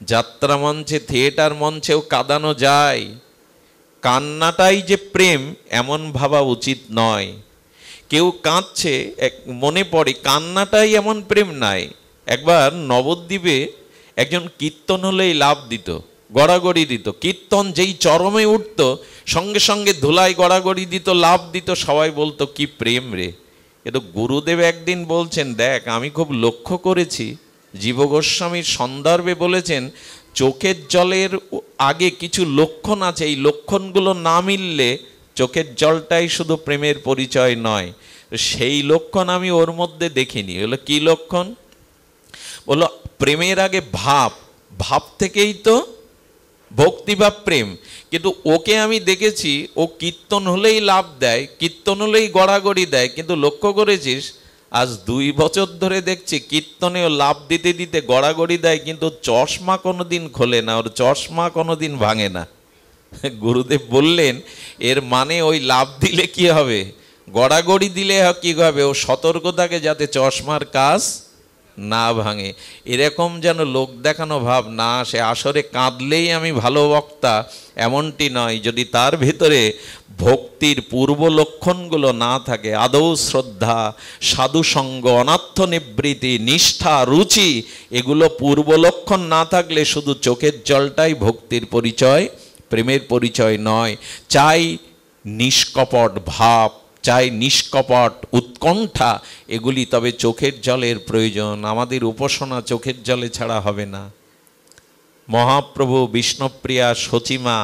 যাত্রা মঞ্চে, থিয়েটার মঞ্চেও কাঁদানো যায়। কান্নাটাই যে প্রেম এমন ভাবা উচিত নয়। কেউ কাঁদছে, মনে পড়ে কান্নাটাই এমন প্রেম নাই। একবার নবদ্বীপে একজন কীর্তন হলেই লাভ দিত, গড়াগড়ি দিত। কীর্তন যেই চরমে উঠত, সঙ্গে সঙ্গে ধুলাই গড়াগড়ি দিত, লাভ দিত। সবাই বলতো কি প্রেম রে। কিন্তু গুরুদেব একদিন বলছেন, দেখ আমি খুব লক্ষ্য করেছি, জীব গোস্বামীর সন্দর্ভে বলেছেন, চোখের জলের আগে কিছু লক্ষণ আছে, এই লক্ষণগুলো না মিললে চোখের জলটাই শুধু প্রেমের পরিচয় নয়। সেই লক্ষণ আমি ওর মধ্যে দেখিনি। হলো কি লক্ষণ? বললো প্রেমের আগে ভাব, ভাব থেকেই তো ভক্তি বা প্রেম। কিন্তু ওকে আমি দেখেছি, ও কীর্তন হলেই লাভ দেয়, কীর্তন হলেই গড়াগড়ি দেয়। কিন্তু লক্ষ্য করেছিস, আজ 2 বছর ধরে দেখছি কীর্তনেও লাভ দিতে দিতে গড়াগড়ি দেয়, কিন্তু চশমা কোনোদিন খোলে না, ওর চশমা কোনোদিন ভাঙে না। গুরুদেব বললেন, এর মানে ওই লাভ দিলে কি হবে, গড়াগড়ি দিলে কি হবে, ও সতর্ক থাকে যাতে চশমার কাজ না ভাঙে। এরকম যেন লোক দেখানো ভাব না আসে। আসরে কাঁদলেই আমি ভালো বক্তা এমনটি নয়। যদি তার ভিতরে ভক্তির পূর্ব লক্ষণগুলো না থাকে, আদৌ শ্রদ্ধা, সাধুসঙ্গ, অনাত্ম নিবৃত্তি, নিষ্ঠা, রুচি, এগুলো পূর্ব লক্ষণ না থাকলে শুধু চোখের জলটাই ভক্তির পরিচয়, প্রেমের পরিচয় নয়। চাই নিষ্কপট ভাব, চাই নিষ্কপট উৎকণ্ঠা, এগুলি তবে চোখের জলের প্রয়োজন। আমাদের উপাসনা চোখের জলে ছাড়া হবে না। মহাপ্রভু, বিষ্ণুপ্রিয়া, সচিমা,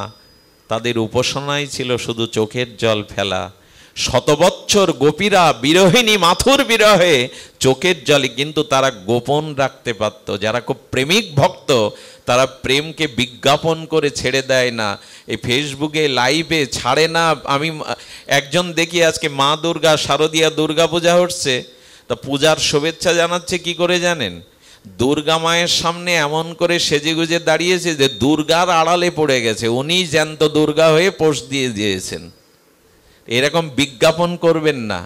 তাদের উপাসনাই ছিল শুধু চোখের জল ফেলা। শতবৎসর গোপীরা বিরহিণী মাথুর বিরহে চোখের জলে, কিন্তু তারা গোপন রাখতে পারত। যারা খুব প্রেমিক ভক্ত, তারা প্রেমকে বিজ্ঞাপন করে ছেড়ে দেয় না, এই ফেসবুকে লাইভে ছাড়ে না। আমি একজন দেখি আজকে মা দুর্গা, শারদীয়া দুর্গা পূজা হচ্ছে, তা পূজার শুভেচ্ছা জানাচ্ছে কি করে জানেন? দুর্গা মায়ের সামনে এমন করে সেজেগুজে দাঁড়িয়েছে যে দুর্গার আড়ালে পড়ে গেছে, উনি জ্যান্ত দুর্গা হয়ে পোস্ট দিয়ে দিয়েছেন। এরকম বিজ্ঞাপন করবেন না।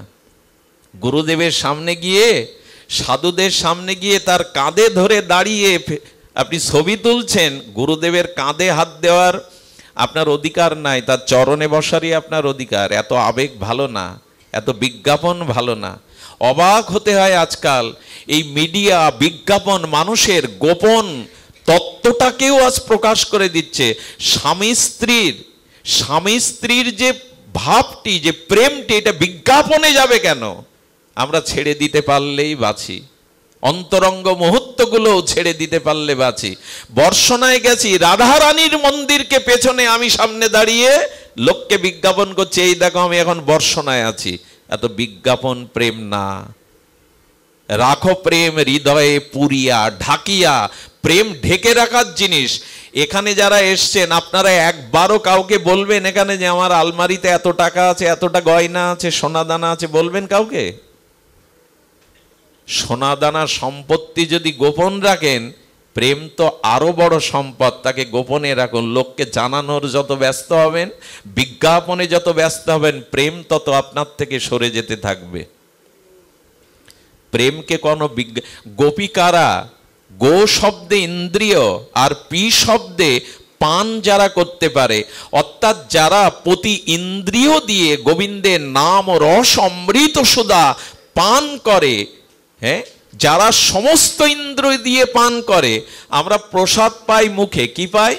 গুরুদেবের সামনে গিয়ে, সাধুদের সামনে গিয়ে তার কাঁধে ধরে দাঁড়িয়ে আপনি ছবি তুলছেন, গুরুদেবের কাঁধে হাত দেওয়ার আপনার অধিকার নাই, তার চরণে বসারই আপনার অধিকার। এত আবেগ ভালো না, এত বিজ্ঞাপন ভালো না। অবাক হতে হয় আজকাল এই মিডিয়া, বিজ্ঞাপন মানুষের গোপন তত্ত্বটাকেও আজ প্রকাশ করে দিচ্ছে। স্বামী স্ত্রীর যে ভাবটি, যে প্রেমটি, এটা বিজ্ঞাপনে যাবে কেন? আমরা ছেড়ে দিতে পারলেই বাঁচি, অন্তরঙ্গ মুহূর্তগুলোও ছেড়ে দিতে পারলে বাঁচি। বর্ষণায় গেছি, রাধারানীর মন্দিরকে পেছনে আমি সামনে দাঁড়িয়ে লোককে বিজ্ঞাপন করছি, এই দেখো আমি এখন বর্ষণায় আছি। এত বিজ্ঞাপন প্রেম না। রাখো প্রেম হৃদয়ে পুরিয়া ঢাকিয়া, প্রেম ঢেকে রাখার জিনিস। এখানে যারা এসছেন আপনারা একবারও কাউকে বলবেন এখানে যে আমার আলমারিতে এত টাকা আছে, এতটা গয়না আছে, সোনা দানা আছে? বলবেন কাউকে? সোনা দানা সম্পত্তি যদি গোপন রাখেন, প্রেম তো আরো বড় সম্পদ, তাকে গোপনে রাখুন। লোককে জানানোর যত ব্যস্ত হবেন, বিজ্ঞাপনে যত ব্যস্ত হবেন, প্রেম তত আপনার থেকে সরে যেতে থাকবে। প্রেমকে কোনো গোপিকারা গো শব্দে ইন্দ্রিয় আর পি শব্দে পান যারা করতে পারে, অর্থাৎ যারা প্রতি ইন্দ্রিয় দিয়ে গোবিন্দের নাম ও রস অমৃত সুধা পান করে, হ্যাঁ, যারা সমস্ত ইন্দ্রিয় দিয়ে পান করে, আমরা প্রসাদ পাই মুখে। কি পাই?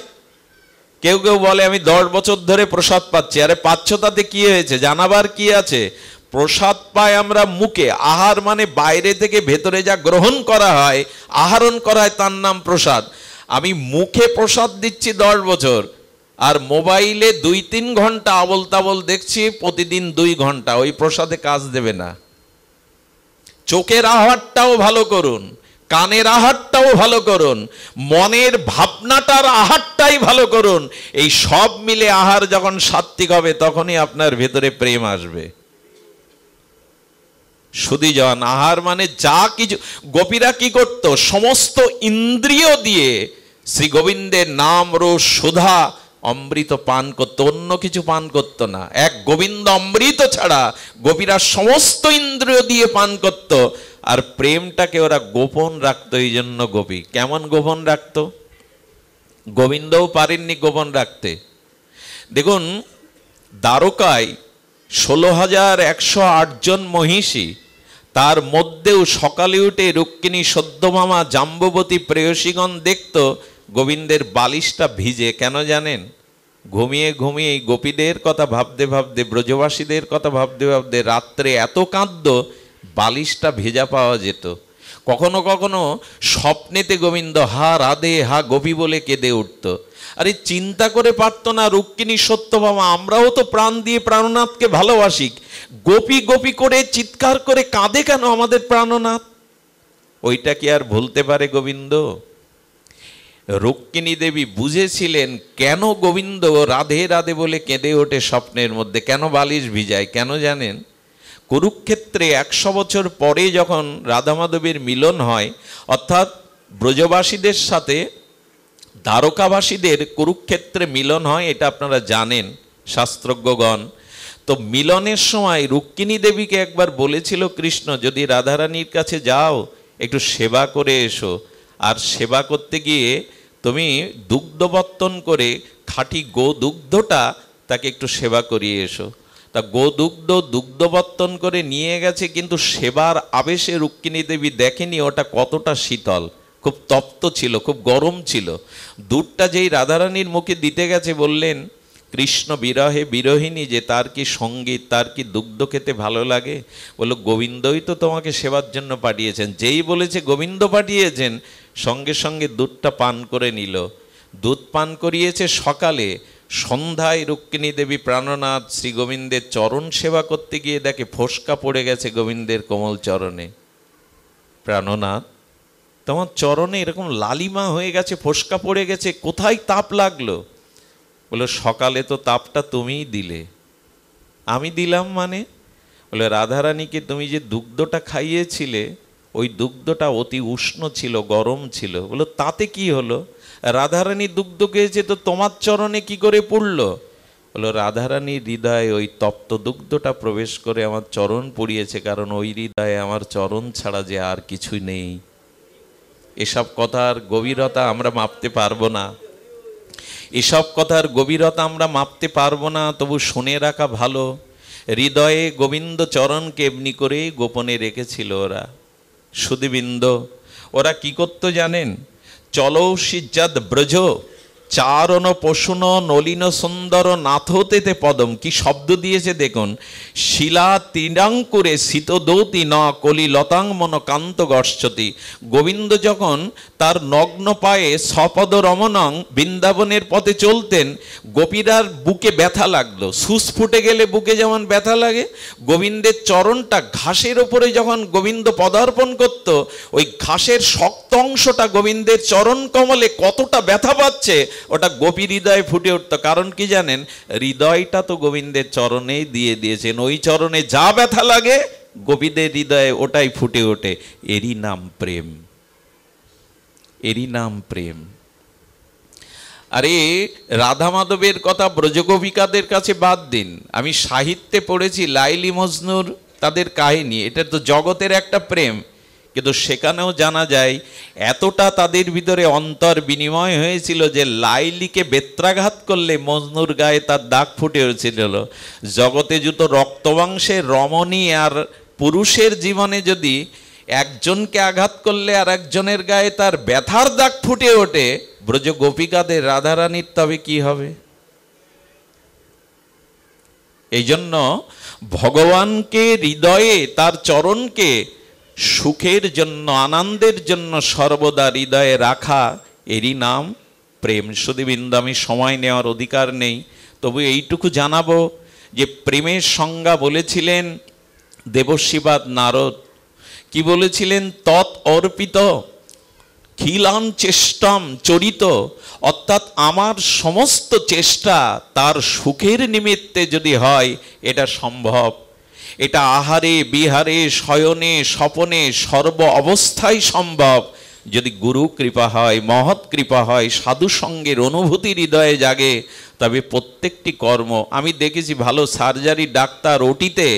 কেউ কেউ বলে আমি 10 বছর ধরে প্রসাদ পাচ্ছি। আরে পাচ্ছ তাতে কি হয়েছে? জানাবার কি আছে? প্রসাদ পাই আমরা মুখে। আহার মানে বাইরে থেকে ভেতরে যা গ্রহণ করা হয়, আহরণ করা হয়, তার নাম প্রসাদ। আমি মুখে প্রসাদ দিচ্ছি 10 বছর, আর মোবাইলে 2-3 ঘন্টা আবল তাবল দেখছি প্রতিদিন 2 ঘন্টা, ওই প্রসাদে কাজ দেবে না। চোখের আহারটাও ভালো করুন, কানের আহারটাও ভালো করুন, মনের ভাবনাটার আহারটাই ভালো করুন। এই সব মিলে আহার যখন সাত্বিক হবে, তখনই আপনার ভেতরে প্রেম আসবে। সুধীজন, আহার মানে যা কিছু। গোপীরা কি করত? সমস্ত ইন্দ্রিয় দিয়ে শ্রী গোবিন্দের নাম রস সুধা অমৃত পান করত, অন্য কিছু পান করত না। এক গোবিন্দ অমৃত ছাড়া গোপীরা সমস্ত ইন্দ্রিয় দিয়ে পান করত। আর প্রেমটাকে ওরা গোপন রাখতো। এই জন্য গোপী কেমন গোপন রাখতো? গোবিন্দও পারেননি গোপন রাখতে। দেখুন, দ্বারকায় 16,108 জন মহিষী, তার মধ্যেও সকালে উঠে রুক্মিণী সদ্যমামা জাম্ববতী প্রেয়সীগণ দেখত গোবিন্দের বালিশটা ভিজে। কেন জানেন? ঘুমিয়ে ঘুমিয়ে এই গোপীদের কথা ভাবতে ভাবতে, ব্রজবাসীদের কথা ভাবতে ভাবতে রাত্রে এত কাঁদত, বালিশটা ভেজা পাওয়া যেত। কখনো কখনো স্বপ্নেতে গোবিন্দ হা রাধে হা গোপী বলে কেঁদে উঠত। আরে চিন্তা করে পারতো না রুক্মিণী সত্যভামা, আমরাও তো প্রাণ দিয়ে প্রাণনাথকে ভালোবাসি, গোপী গোপী করে চিৎকার করে কাঁদে কেন আমাদের প্রাণনাথ? ওইটা কি আর ভুলতে পারে গোবিন্দ? রুক্মিণী দেবী বুঝেছিলেন কেন গোবিন্দ রাধে রাধে বলে কেঁদে ওঠে স্বপ্নের মধ্যে, কেন বালিশ ভিজায়। কেন জানেন? কুরুক্ষেত্রে 100 বছর পরে যখন রাধা মাধবের মিলন হয়, অর্থাৎ ব্রজবাসীদের সাথে দ্বারকাবাসীদের কুরুক্ষেত্রে মিলন হয়, এটা আপনারা জানেন শাস্ত্রজ্ঞগণ। তো মিলনের সময় রুক্মিণী দেবীকে একবার বলেছিল কৃষ্ণ, যদি রাধারানীর কাছে যাও একটু সেবা করে এসো, আর সেবা করতে গিয়ে তুমি দুগ্ধবর্তন করে খাঁটি গোদুগ্ধটা তাকে একটু সেবা করিয়ে এসো। তা দুগ্ধবর্তন করে নিয়ে গেছে, কিন্তু সেবার আবেশে রুক্মিণী দেবী দেখেনি ওটা কতটা শীতল, খুব তপ্ত ছিল, খুব গরম ছিল। দুধটা যেই রাধারানীর মুখে দিতে গেছে, বললেন কৃষ্ণ বিরহে বিরহিনী যে, তার কি সঙ্গীত, তার কি দুগ্ধ খেতে ভালো লাগে? বললো গোবিন্দই তো তোমাকে সেবার জন্য পাঠিয়েছেন। যেই বলেছে গোবিন্দ পাঠিয়েছেন, সঙ্গে সঙ্গে দুধটা পান করে নিল। দুধ পান করিয়েছে সকালে। সন্ধ্যায় রুক্মিণী দেবী প্রাণনাথ শ্রী গোবিন্দের চরণ সেবা করতে গিয়ে দেখে ফোসকা পড়ে গেছে গোবিন্দের কোমল চরণে। প্রাণনাথ, তোমার চরণে এরকম লালিমা হয়ে গেছে, ফোসকা পড়ে গেছে, কোথায় তাপ লাগলো? বলে সকালে তো তাপটা তুমিই দিলে। আমি দিলাম মানে? বলে রাধারানীকে তুমি যে দুগ্ধটা খাইয়েছিলে, ওই দুগ্ধটা অতি উষ্ণ ছিল, গরম ছিল। বলো তাতে কি হলো? রাধারানী দুগ্ধ খেয়েছে তো তোমার চরণে কি করে পড়লো? বললো রাধারানীর হৃদয়ে ওই তপ্ত দুগ্ধটা প্রবেশ করে আমার চরণ পুড়িয়েছে, কারণ ওই হৃদয়ে আমার চরণ ছাড়া যে আর কিছুই নেই। এসব কথার গভীরতা আমরা মাপতে পারবো না, এসব কথার গভীরতা আমরা মাপতে পারবো না, তবু শুনে রাখা ভালো। হৃদয়ে গোবিন্দ চরণকে এমনি করেই গোপনে রেখেছিল ওরা। সুধীবৃন্দ, ওরা কি করতো জানেন? চলো সিজ্জাদ ব্রজ চারণ পশুন নলিন সুন্দর নাথতেতে পদম। কি শব্দ দিয়েছে দেখুন। শিলা তীরাঙ্কুরে শীত দৌতি ন কলি লতাং মন কান্ত গর্ষতি। গোবিন্দ যখন তার নগ্ন পায়ে সপদ রমণং বৃন্দাবনের পথে চলতেন, গোপীরার বুকে ব্যথা লাগলো। সুস ফুটে গেলে বুকে যেমন ব্যথা লাগে, গোবিন্দের চরণটা ঘাসের ওপরে যখন গোবিন্দ পদার্পণ করত, ওই ঘাসের শক্ত অংশটা গোবিন্দের চরণ কমলে কতটা ব্যথা পাচ্ছে ওটা গোপী হৃদয়ে ফুটে উঠত। কারণ কি জানেন? হৃদয়টা তো গোবিন্দের চরণেই দিয়ে দিয়েছেন, ওই চরণে যা ব্যথা লাগে গোপীদের হৃদয়ে ওটাই ফুটে ওঠে। এরই নাম প্রেম, এরই নাম প্রেম। আরে রাধা মাধবের কথা ব্রজগোপিকাদের কাছে বাদ দিন, আমি সাহিত্যে পড়েছি লাইলি মজনুর তাদের কাহিনী, এটা তো জগতের একটা প্রেম, কিন্তু সেখানেও জানা যায় এতটা তাদের ভিতরে অন্তর বিনিময় হয়েছিল যে লাইলিকে বেত্রাঘাত করলে মজনুর গায়ে তার দাগ ফুটে হয়েছিল। জগতে যত রক্তমাংসের রমণী আর পুরুষের জীবনে যদি একজনকে আঘাত করলে আর একজনের গায়ে তার ব্যথার দাগ ফুটে ওঠে, ব্রজ গোপিকাদের রাধারানীর তবে কি হবে? এই জন্য ভগবানকে হৃদয়ে, তার চরণকে সুখের জন্য, আনন্দের জন্য সর্বদা হৃদয়ে রাখা, এরই নাম প্রেম। সুধীবৃন্দ, আমি সময় নেওয়ার অধিকার নেই, তবু এইটুকু জানাবো যে প্রেমের সংজ্ঞা বলেছিলেন দেবশ্রীবাদ নারদ। কি বলেছিলেন? তৎ অর্পিত খিলান চেষ্টাম চরিত, অর্থাৎ আমার সমস্ত চেষ্টা তার সুখের নিমিত্তে যদি হয় এটা সম্ভব। এটা আহারে বিহারে শয়নে স্বপনে সর্ব অবস্থায় সম্ভব যদি গুরু কৃপা হয়, মহৎ কৃপা হয়, সাধু সঙ্গের অনুভূতি হৃদয়ে জাগে, তবে প্রত্যেকটি কর্ম। আমি দেখেছি ভালো সার্জারি ডাক্তার ওটিতে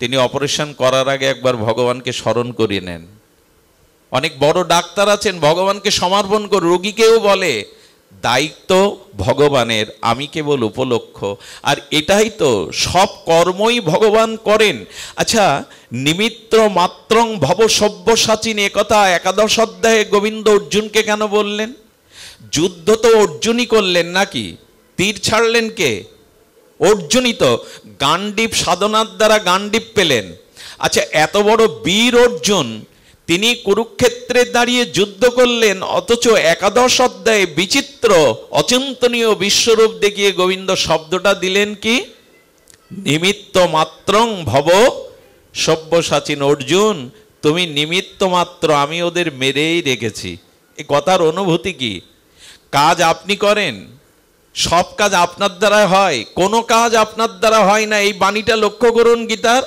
তিনি অপারেশন করার আগে একবার ভগবানকে স্মরণ করিয়ে নেন। অনেক বড় ডাক্তার আছেন ভগবানকে সমর্পণ করে, রোগীকেও বলে দায়িত্ব ভগবানের, আমি কেবল উপলক্ষ। আর এটাই তো, সব কর্মই ভগবান করেন। আচ্ছা, নিমিত্ত মাত্রং ভব সব্যসাচিন, এ কথা একাদশ অধ্যায়ে গোবিন্দ অর্জুনকে কেন বললেন? যুদ্ধ তো অর্জুনই করলেন নাকি? তীর ছাড়লেন কে? অর্জুনই তো। গান্ডীব সাধনার দ্বারা গান্ডীব পেলেন। আচ্ছা, এত বড় বীর অর্জুন, তিনি কুরুক্ষেত্রে দাঁড়িয়ে যুদ্ধ করলেন, অথচ একাদশ অধ্যায়ে বিচিত্র অচিন্তনীয় বিশ্বরূপ দেখিয়ে গোবিন্দ শব্দটা দিলেন কি? নিমিত্ত মাত্রং ভব সব্যসাচিন। অর্জুন, তুমি নিমিত্ত মাত্র, আমি ওদের মেরেই রেখেছি। এই কথার অনুভূতি কি? কাজ আপনি করেন, সব কাজ আপনার দ্বারা হয়, কোনো কাজ আপনার দ্বারা হয় না। এই বাণীটা লক্ষ্য করুন গীতার।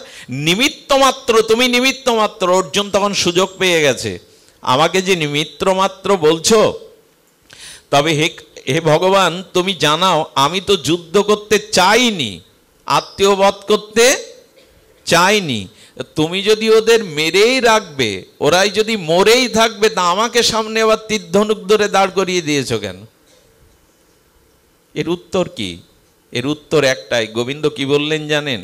নিমিত্ত মাত্র, তুমি নিমিত্ত মাত্র। অর্জুন তখন সুযোগ পেয়ে গেছে, আমাকে যে নিমিত্ত মাত্র বলছো, তবে হে ভগবান তুমি জানাও আমি তো যুদ্ধ করতে চাইনি, আত্মীয়বধ করতে চাইনি। তুমি যদি ওদের মেরেই রাখবে, ওরাই যদি মরেই থাকবে, তা আমাকে সামনে আবার তীর ধনুক ধরে দাঁড় করিয়ে দিয়েছো কেন? এর উত্তর কি? এর উত্তর একটাই। গোবিন্দ কি বললেন জানেন?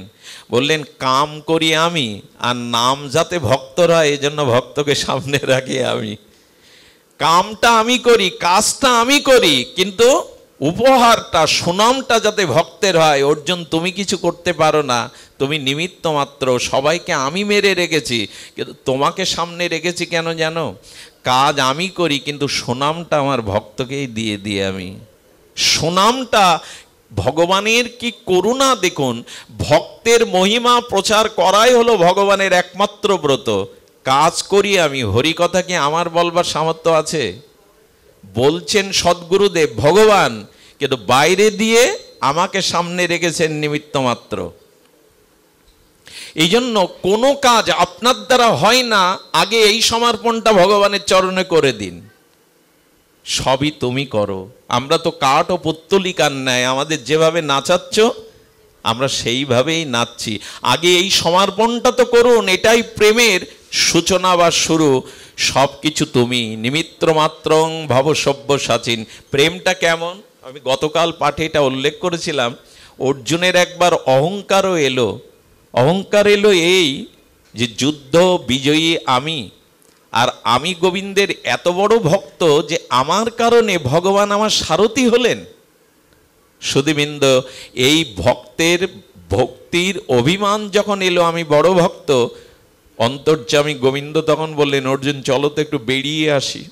বললেন কাম করি আমি, আর নাম যাতে ভক্তরা, এই জন্য ভক্তকে সামনে রাখি আমি। কামটা আমি করি, কাজটা আমি করি, কিন্তু উপহারটা, সুনামটা যাতে ভক্তের হয়। অর্জুন, তুমি কিছু করতে পারো না, তুমি নিমিত্ত মাত্র। সবাইকে আমি মেরে রেখেছি, কিন্তু তোমাকে সামনে রেখেছি কেন জানো? কাজ আমি করি, কিন্তু সুনামটা আমার ভক্তকেই দিয়ে দিই আমি। সুনামটা, ভগবানের কি করুণা দেখুন। ভক্তের মহিমা প্রচার করাই হলো ভগবানের একমাত্র ব্রত। কাজ করি আমি, হরিকথা কি আমার বলবার সামর্থ্য আছে? বলছেন সদ্গুরুদেব ভগবান, কিন্তু বাইরে দিয়ে আমাকে সামনে রেখেছেন নিমিত্ত মাত্র। এই জন্য কোনো কাজ আপনার দ্বারা হয় না, আগে এই সমর্পণটা ভগবানের চরণে করে দিন। সবই তুমি করো। আমরা তো কাঠ ও পুত্তলিকার ন্যায়, আমাদের যেভাবে নাচাচ্ছ আমরা সেইভাবেই নাচছি। আগে এই সমর্পণটা তো করুন, এটাই প্রেমের সূচনা বা শুরু। সব কিছু তুমি, নিমিত্ত মাত্রং ভব সভ্য সাচিন। প্রেমটা কেমন, আমি গতকাল পাঠে এটা উল্লেখ করেছিলাম। অর্জুনের একবার অহংকারও এলো। অহংকার এলো এই যে যুদ্ধ বিজয়ী আমি, আর আমি গোবিন্দের এত বড় ভক্ত যে আমার কারণে ভগবান আমার সারথি হলেন। সুধীবৃন্দ, এই ভক্তির অভিমান যখন এলো, আমি বড় ভক্ত, অন্তর্যামী গোবিন্দ তখন বললেন, অর্জুন চলো তো একটু বেরিয়ে আসি।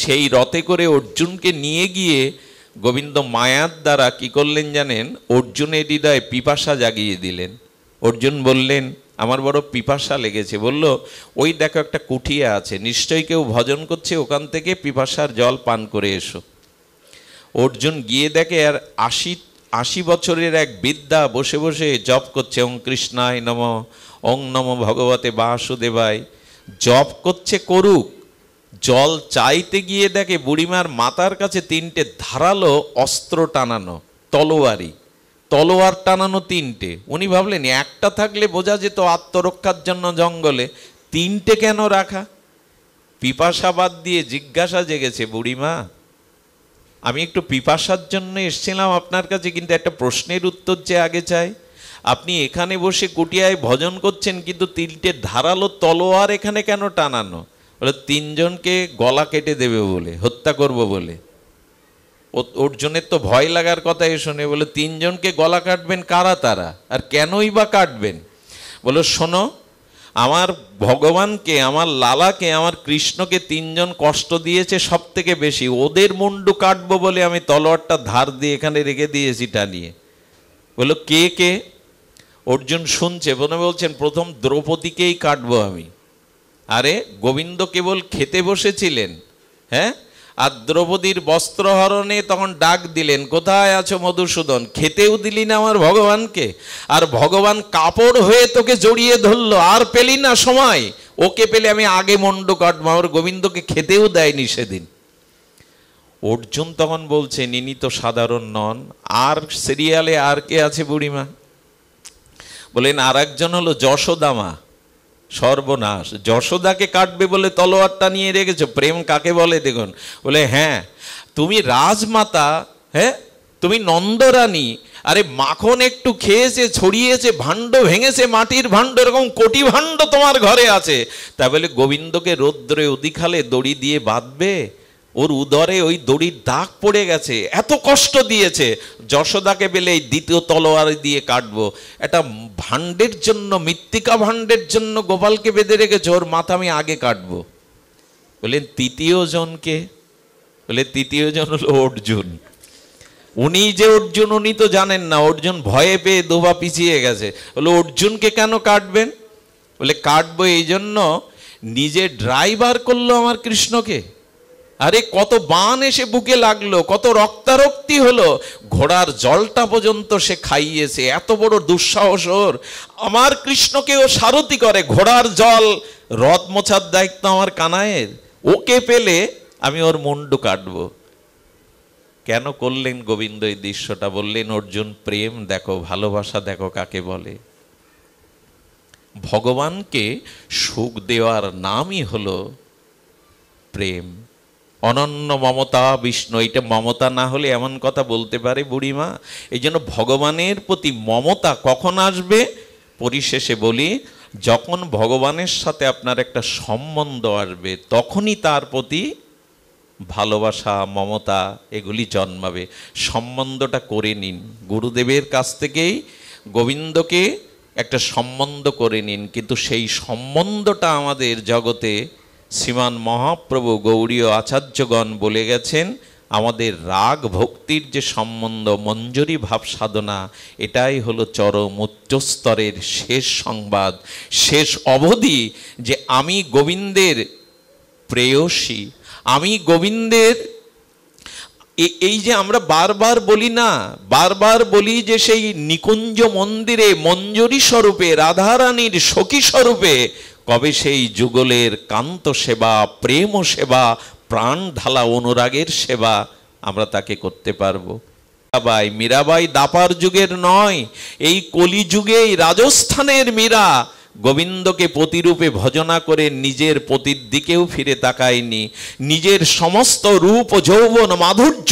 সেই রথে করে অর্জুনকে নিয়ে গিয়ে গোবিন্দ মায়ার দ্বারা কি করলেন জানেন, অর্জুনের হৃদয়ে পিপাসা জাগিয়ে দিলেন। অর্জুন বললেন, আমার বড় পিপাসা লেগেছে। বলল, ওই দেখো একটা কুঠিয়া আছে, নিশ্চয়ই কেউ ভজন করছে, ওখান থেকে পিপাসার জল পান করে এসো। অর্জুন গিয়ে দেখে আর ৮০ বছরের এক বিদ্যা বসে বসে জপ করছে, ওং কৃষ্ণায় নম, ওং নম ভগবতে বাসুদেবায়। জপ করছে, করুক। জল চাইতে গিয়ে দেখে বুড়িমার মাথার কাছে 3টে ধারালো অস্ত্র টানানো, তলোয়ার টানানো 3টে। উনি ভাবলেন একটা থাকলে বোঝা যেত আত্মরক্ষার জন্য জঙ্গলে, 3টে কেন রাখা? পিপাসা বাদ দিয়ে জিজ্ঞাসা জেগেছে, বুড়িমা আমি একটু পিপাসার জন্য এসেছিলাম আপনার কাছে, কিন্তু একটা প্রশ্নের উত্তর যে আগে চাই। আপনি এখানে বসে কুটিয়ায় ভজন করছেন, কিন্তু 3টে ধারালো তলোয়ার এখানে কেন টানানো? বলে 3 জনকে গলা কেটে দেবে বলে, হত্যা করব বলে। অর্জুনের তো ভয় লাগার কথা শুনে বলে, 3 জনকে গলা কাটবেন কারা তারা, আর কেনই বা কাটবেন? বলো শোনো, আমার ভগবানকে, আমার লালাকে, আমার কৃষ্ণকে 3 জন কষ্ট দিয়েছে সব থেকে বেশি, ওদের মুন্ডু কাটবো বলে আমি তলোয়ারটা ধার দিয়ে এখানে রেখে দিয়েছি টানিয়ে। বললো কে কে? অর্জুন শুনছে, বলছেন প্রথম দ্রৌপদীকেই কাটবো আমি। আরে গোবিন্দ কেবল খেতে বসেছিলেন, হ্যাঁ, আর দ্রৌপদীর বস্ত্রহরণে তখন ডাক দিলেন, কোথায় আছো মধুসূদন? খেতেও দিলি না আমার ভগবানকে, আর ভগবান কাপড় হয়ে তোকে জড়িয়ে ধরলো, আর পেলি না সময়। ওকে পেলে আমি আগে মন্ড কাটবো, আমার গোবিন্দকে খেতেও দেয়নি সেদিন। অর্জুন তখন বলছে, ইনি তো সাধারণ নন। আর সিরিয়ালে আর কে আছে বুড়িমা? বলেন আর একজন হলো যশোদা মা। সর্বনাশ, যশোদাকে কাটবে বলে তলোয়ারটা নিয়ে রেখেছো। প্রেম কাকে বলে দেখুন। বলে হ্যাঁ, তুমি রাজমাতা, হ্যাঁ তুমি নন্দরানী, আরে মাখন একটু খেয়েছে, ছড়িয়েছে, ভাণ্ড ভেঙেছে, মাটির ভাণ্ড, এরকম কোটি ভাণ্ড তোমার ঘরে আছে। তা বলে গোবিন্দকে রৌদ্রে উদিখালে দড়ি দিয়ে বাঁধবে? ওর উদরে ওই দড়ির দাগ পড়ে গেছে, এত কষ্ট দিয়েছে। যশোদাকে পেলে এই দ্বিতীয় তলোয়ার দিয়ে কাটবো। একটা ভাণ্ডের জন্য, মৃত্তিকা ভাণ্ডের জন্য গোপালকে বেঁধে রেখেছে, ওর মাথা আমি আগে কাটবো। বললেন তৃতীয় জনকে? বলে তৃতীয় জন হলো অর্জুন। উনি যে অর্জুন উনি তো জানেন না। অর্জুন ভয়ে পেয়ে দোবা পিছিয়ে গেছে। বলে অর্জুনকে কেন কাটবেন? বলে কাটবো এই জন্য, নিজে ড্রাইভার করলো আমার কৃষ্ণকে। আরে কত বান এসে বুকে লাগলো, কত রক্তারক্তি হলো, ঘোড়ার জলটা পর্যন্ত সে খাইয়েছে। এত বড় দুঃসাহস ওর! আমার কৃষ্ণকে ও সারথি করে, ঘোড়ার জল রথ মোছার দায়িত্ব আমার কানাইয়ের। ওকে পেলে আমি ওর মুন্ডু কাটবো। কেন করলেন গোবিন্দ এই দৃশ্যটা? বললেন অর্জুন প্রেম দেখো, ভালোবাসা দেখো কাকে বলে। ভগবানকে সুখ দেওয়ার নামই হলো প্রেম। অনন্য মমতা বিষ্ণু, এটা মমতা না হলে এমন কথা বলতে পারে বুড়িমা? এই জন্য ভগবানের প্রতি মমতা কখন আসবে? পরিশেষে বলি, যখন ভগবানের সাথে আপনার একটা সম্বন্ধ আসবে, তখনই তার প্রতি ভালোবাসা, মমতা এগুলি জন্মাবে। সম্বন্ধটা করে নিন, গুরুদেবের কাছ থেকেই গোবিন্দকে একটা সম্বন্ধ করে নিন। কিন্তু সেই সম্বন্ধটা আমাদের জগতে শ্রীমান মহাপ্রভু গৌড়ীয় আচার্যগণ বলে গেছেন, আমাদের রাগ ভক্তির যে সম্বন্ধ, মঞ্জরি ভাব সাধনা, এটাই হলো চরম উচ্চস্তরের শেষ সংবাদ, শেষ অবধি, যে আমি গোবিন্দের প্রেয়সী, আমি গোবিন্দের। এই যে আমরা বারবার বলি না, বারবার বলি যে সেই নিকুঞ্জ মন্দিরে মঞ্জরি স্বরূপে, রাধারানীর সখী স্বরূপে কবে সেই যুগলের কান্ত সেবা, প্রেম সেবা প্রাণ ঢালা অনুরাগের সেবা আমরা তাকে করতে পারবো। মীরাবাই দাপার যুগের নয়, এই কলিযুগেই রাজস্থানের মীরা গোবিন্দকে পতিরূপে ভজনা করে নিজের পতির দিকেও ফিরে তাকায়নি। নিজের সমস্ত রূপ ও যৌবন মাধুর্য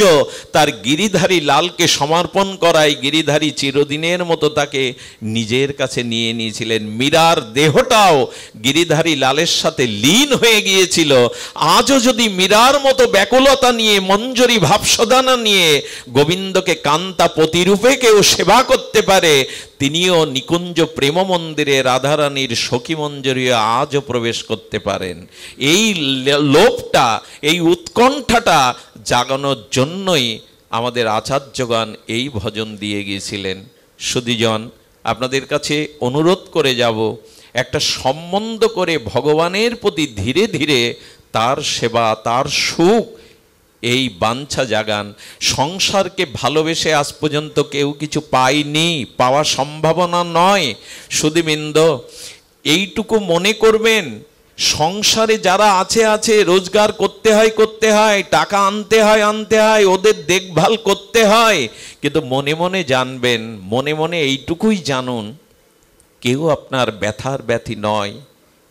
তার গিরিধারী লালকে সমর্পণ করায় গিরিধারী চিরদিনের মতো তাকে নিজের কাছে নিয়ে নিয়েছিলেন। মীরার দেহটাও গিরিধারী লালের সাথে লীন হয়ে গিয়েছিল। আজও যদি মীরার মতো ব্যাকুলতা নিয়ে, মঞ্জরি ভাবসদানা নিয়ে গোবিন্দকে কান্তা পতিরূপে কেউ সেবা করতে পারে, তিনিও নিকুঞ্জ প্রেম মন্দিরে রাধারানীর সখী মঞ্জরি আজও প্রবেশ করতে পারেন। এই লোভটা, এই উৎকণ্ঠাটা জাগানোর জন্যই আমাদের আচার্যগণ এই ভজন দিয়ে গিয়েছিলেন। সুধীজন, আপনাদের কাছে অনুরোধ করে যাব, একটা সম্বন্ধ করে ভগবানের প্রতি ধীরে ধীরে তার সেবা, তার সুখ, এই বাঞ্ছা জাগান। সংসারকে ভালোবেসে আজ পর্যন্ত কেউ কিছু পায়নি, পাওয়া সম্ভাবনা নয়। সুধীবৃন্দ, এইটুকু মনে করবেন, সংসারে যারা আছে রোজগার করতে হয়, টাকা আনতে হয়, ওদের দেখভাল করতে হয়, কিন্তু মনে মনে জানবেন, মনে মনে এইটুকুই জানুন, কেউ আপনার ব্যথার ব্যথী নয়,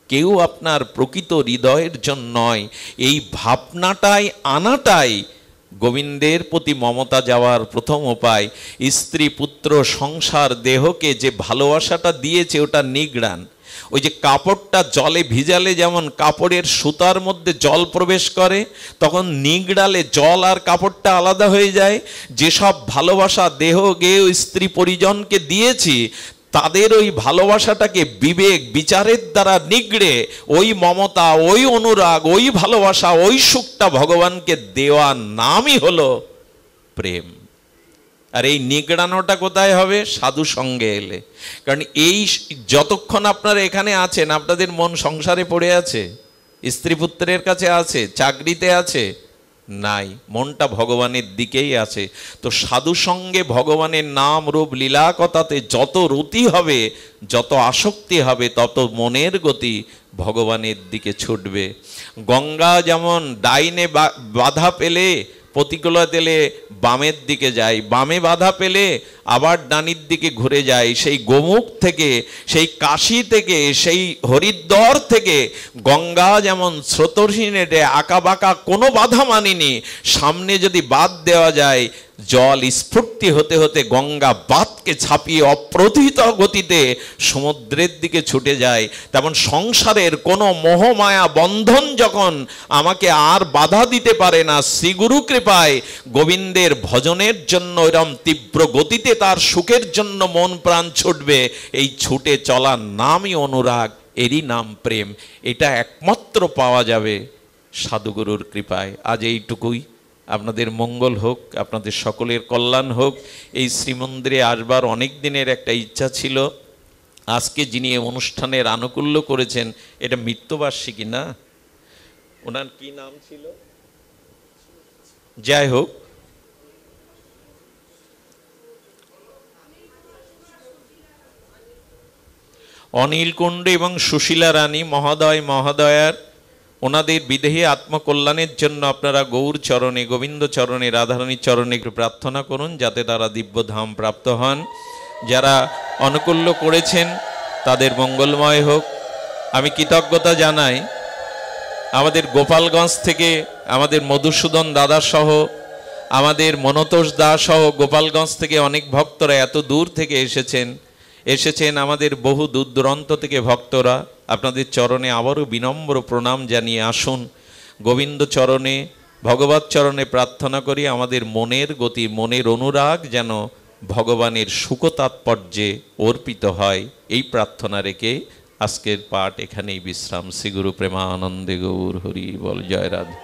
কেউ আপনার প্রকৃত হৃদয়ের জন্য নয়। এই ভাবনাটাই আনাটাই গোবিন্দের প্রতি মমতা যাওয়ার প্রথম উপায়। স্ত্রী, পুত্র, সংসার, দেহকে যে ভালোবাসাটা দিয়েছে ওটা নিগড়ান। ওই যে কাপড়টা জলে ভিজালে যেমন কাপড়ের সুতার মধ্যে জল প্রবেশ করে, তখন নিগড়ালে জল আর কাপড়টা আলাদা হয়ে যায়। যেসব ভালোবাসা দেহ, গেহ, স্ত্রী, পরিজনকে দিয়েছি, তাদের ওই ভালোবাসাটাকে বিবেক বিচারের দ্বারা নিগড়ে ওই মমতা, ওই অনুরাগ, ওই ভালোবাসা, ওই সুখটা ভগবানকে দেওয়ার নামই হলো প্রেম। আর এই নিগড়ানোটা কোথায় হবে? সাধু সঙ্গে এলে। কারণ এই যতক্ষণ আপনারা এখানে আছেন, আপনাদের মন সংসারে পড়ে আছে, স্ত্রী পুত্রের কাছে আছে, চাকরিতে আছে, নাই, মনটা ভগবানের দিকেই আছে। তো সাধু সঙ্গে ভগবানের নাম রূপ লীলা কথাতে যত রতি হবে, যত আসক্তি হবে, তত মনের গতি ভগবানের দিকে ছুটবে। গঙ্গা যেমন ডাইনে বাধা পেলে, প্রতিকূলতা এলে বামের দিকে যায়, বামে বাধা পেলে আবার ডানির দিকে ঘুরে যায়। সেই গোমুখ থেকে, সেই কাশী থেকে, সেই হরিদ্বার থেকে গঙ্গা যেমন স্রোতহীনে আঁকা বাঁকা কোনো বাধা মানেনি, সামনে যদি বাদ দেওয়া যায়, জল স্ফূর্তি হতে হতে গঙ্গা বাঁধকে ছাপিয়ে অপ্রতিহিত গতিতে সমুদ্রের দিকে ছুটে যায়। তেমন সংসারের কোনো মোহমায়া বন্ধন যখন আমাকে আর বাধা দিতে পারে না, শ্রীগুরু কৃপায় গোবিন্দের ভজনের জন্য এরম তীব্র গতিতে তার সুখের জন্য মন প্রাণ ছুটবে। এই ছুটে চলার নামই অনুরাগ, এরই নাম প্রেম। এটা একমাত্র পাওয়া যাবে সাধুগুরুর কৃপায়। আজ এইটুকুই। আপনাদের মঙ্গল হোক, আপনাদের সকলের কল্যাণ হোক। এই শ্রীমন্দিরে আসবার অনেক দিনের একটা ইচ্ছা ছিল। আজকে যিনি অনুষ্ঠানের আনুকূল্য করেছেন, এটা মৃত্যুবার্ষিকী না? ওনার কি নাম ছিল? যাই হোক, অনিল কুণ্ডু এবং সুশীলা রানী মহোদয় মহোদয়ার ওনাদের বিদেহী আত্মকল্যাণের জন্য আপনারা গৌর চরণে, গোবিন্দ চরণে, রাধারানীর চরণে প্রার্থনা করুন, যাতে তারা দিব্যধাম প্রাপ্ত হন। যারা অনুকূল্য করেছেন তাদের মঙ্গলময় হোক। আমি কৃতজ্ঞতা জানাই আমাদের গোপালগঞ্জ থেকে আমাদের মধুসূদন দাদা সহ, আমাদের মনতোষ দাস সহ গোপালগঞ্জ থেকে অনেক ভক্তরা এত দূর থেকে এসেছেন আমাদের বহু দূর দূরান্ত থেকে ভক্তরা। আপনাদের চরণে আবারও বিনম্র প্রণাম জানিয়ে আসুন। গোবিন্দ চরণে, ভগবত চরণে প্রার্থনা করি আমাদের মনের গতি, মনের অনুরাগ যেন ভগবানের সুখ তাৎপর্যে অর্পিত হয়, এই প্রার্থনা রেখে আজকের পাঠ এখানেই বিশ্রাম। শ্রীগুরু প্রেমানন্দে গৌর হরি বল। জয় রাধা।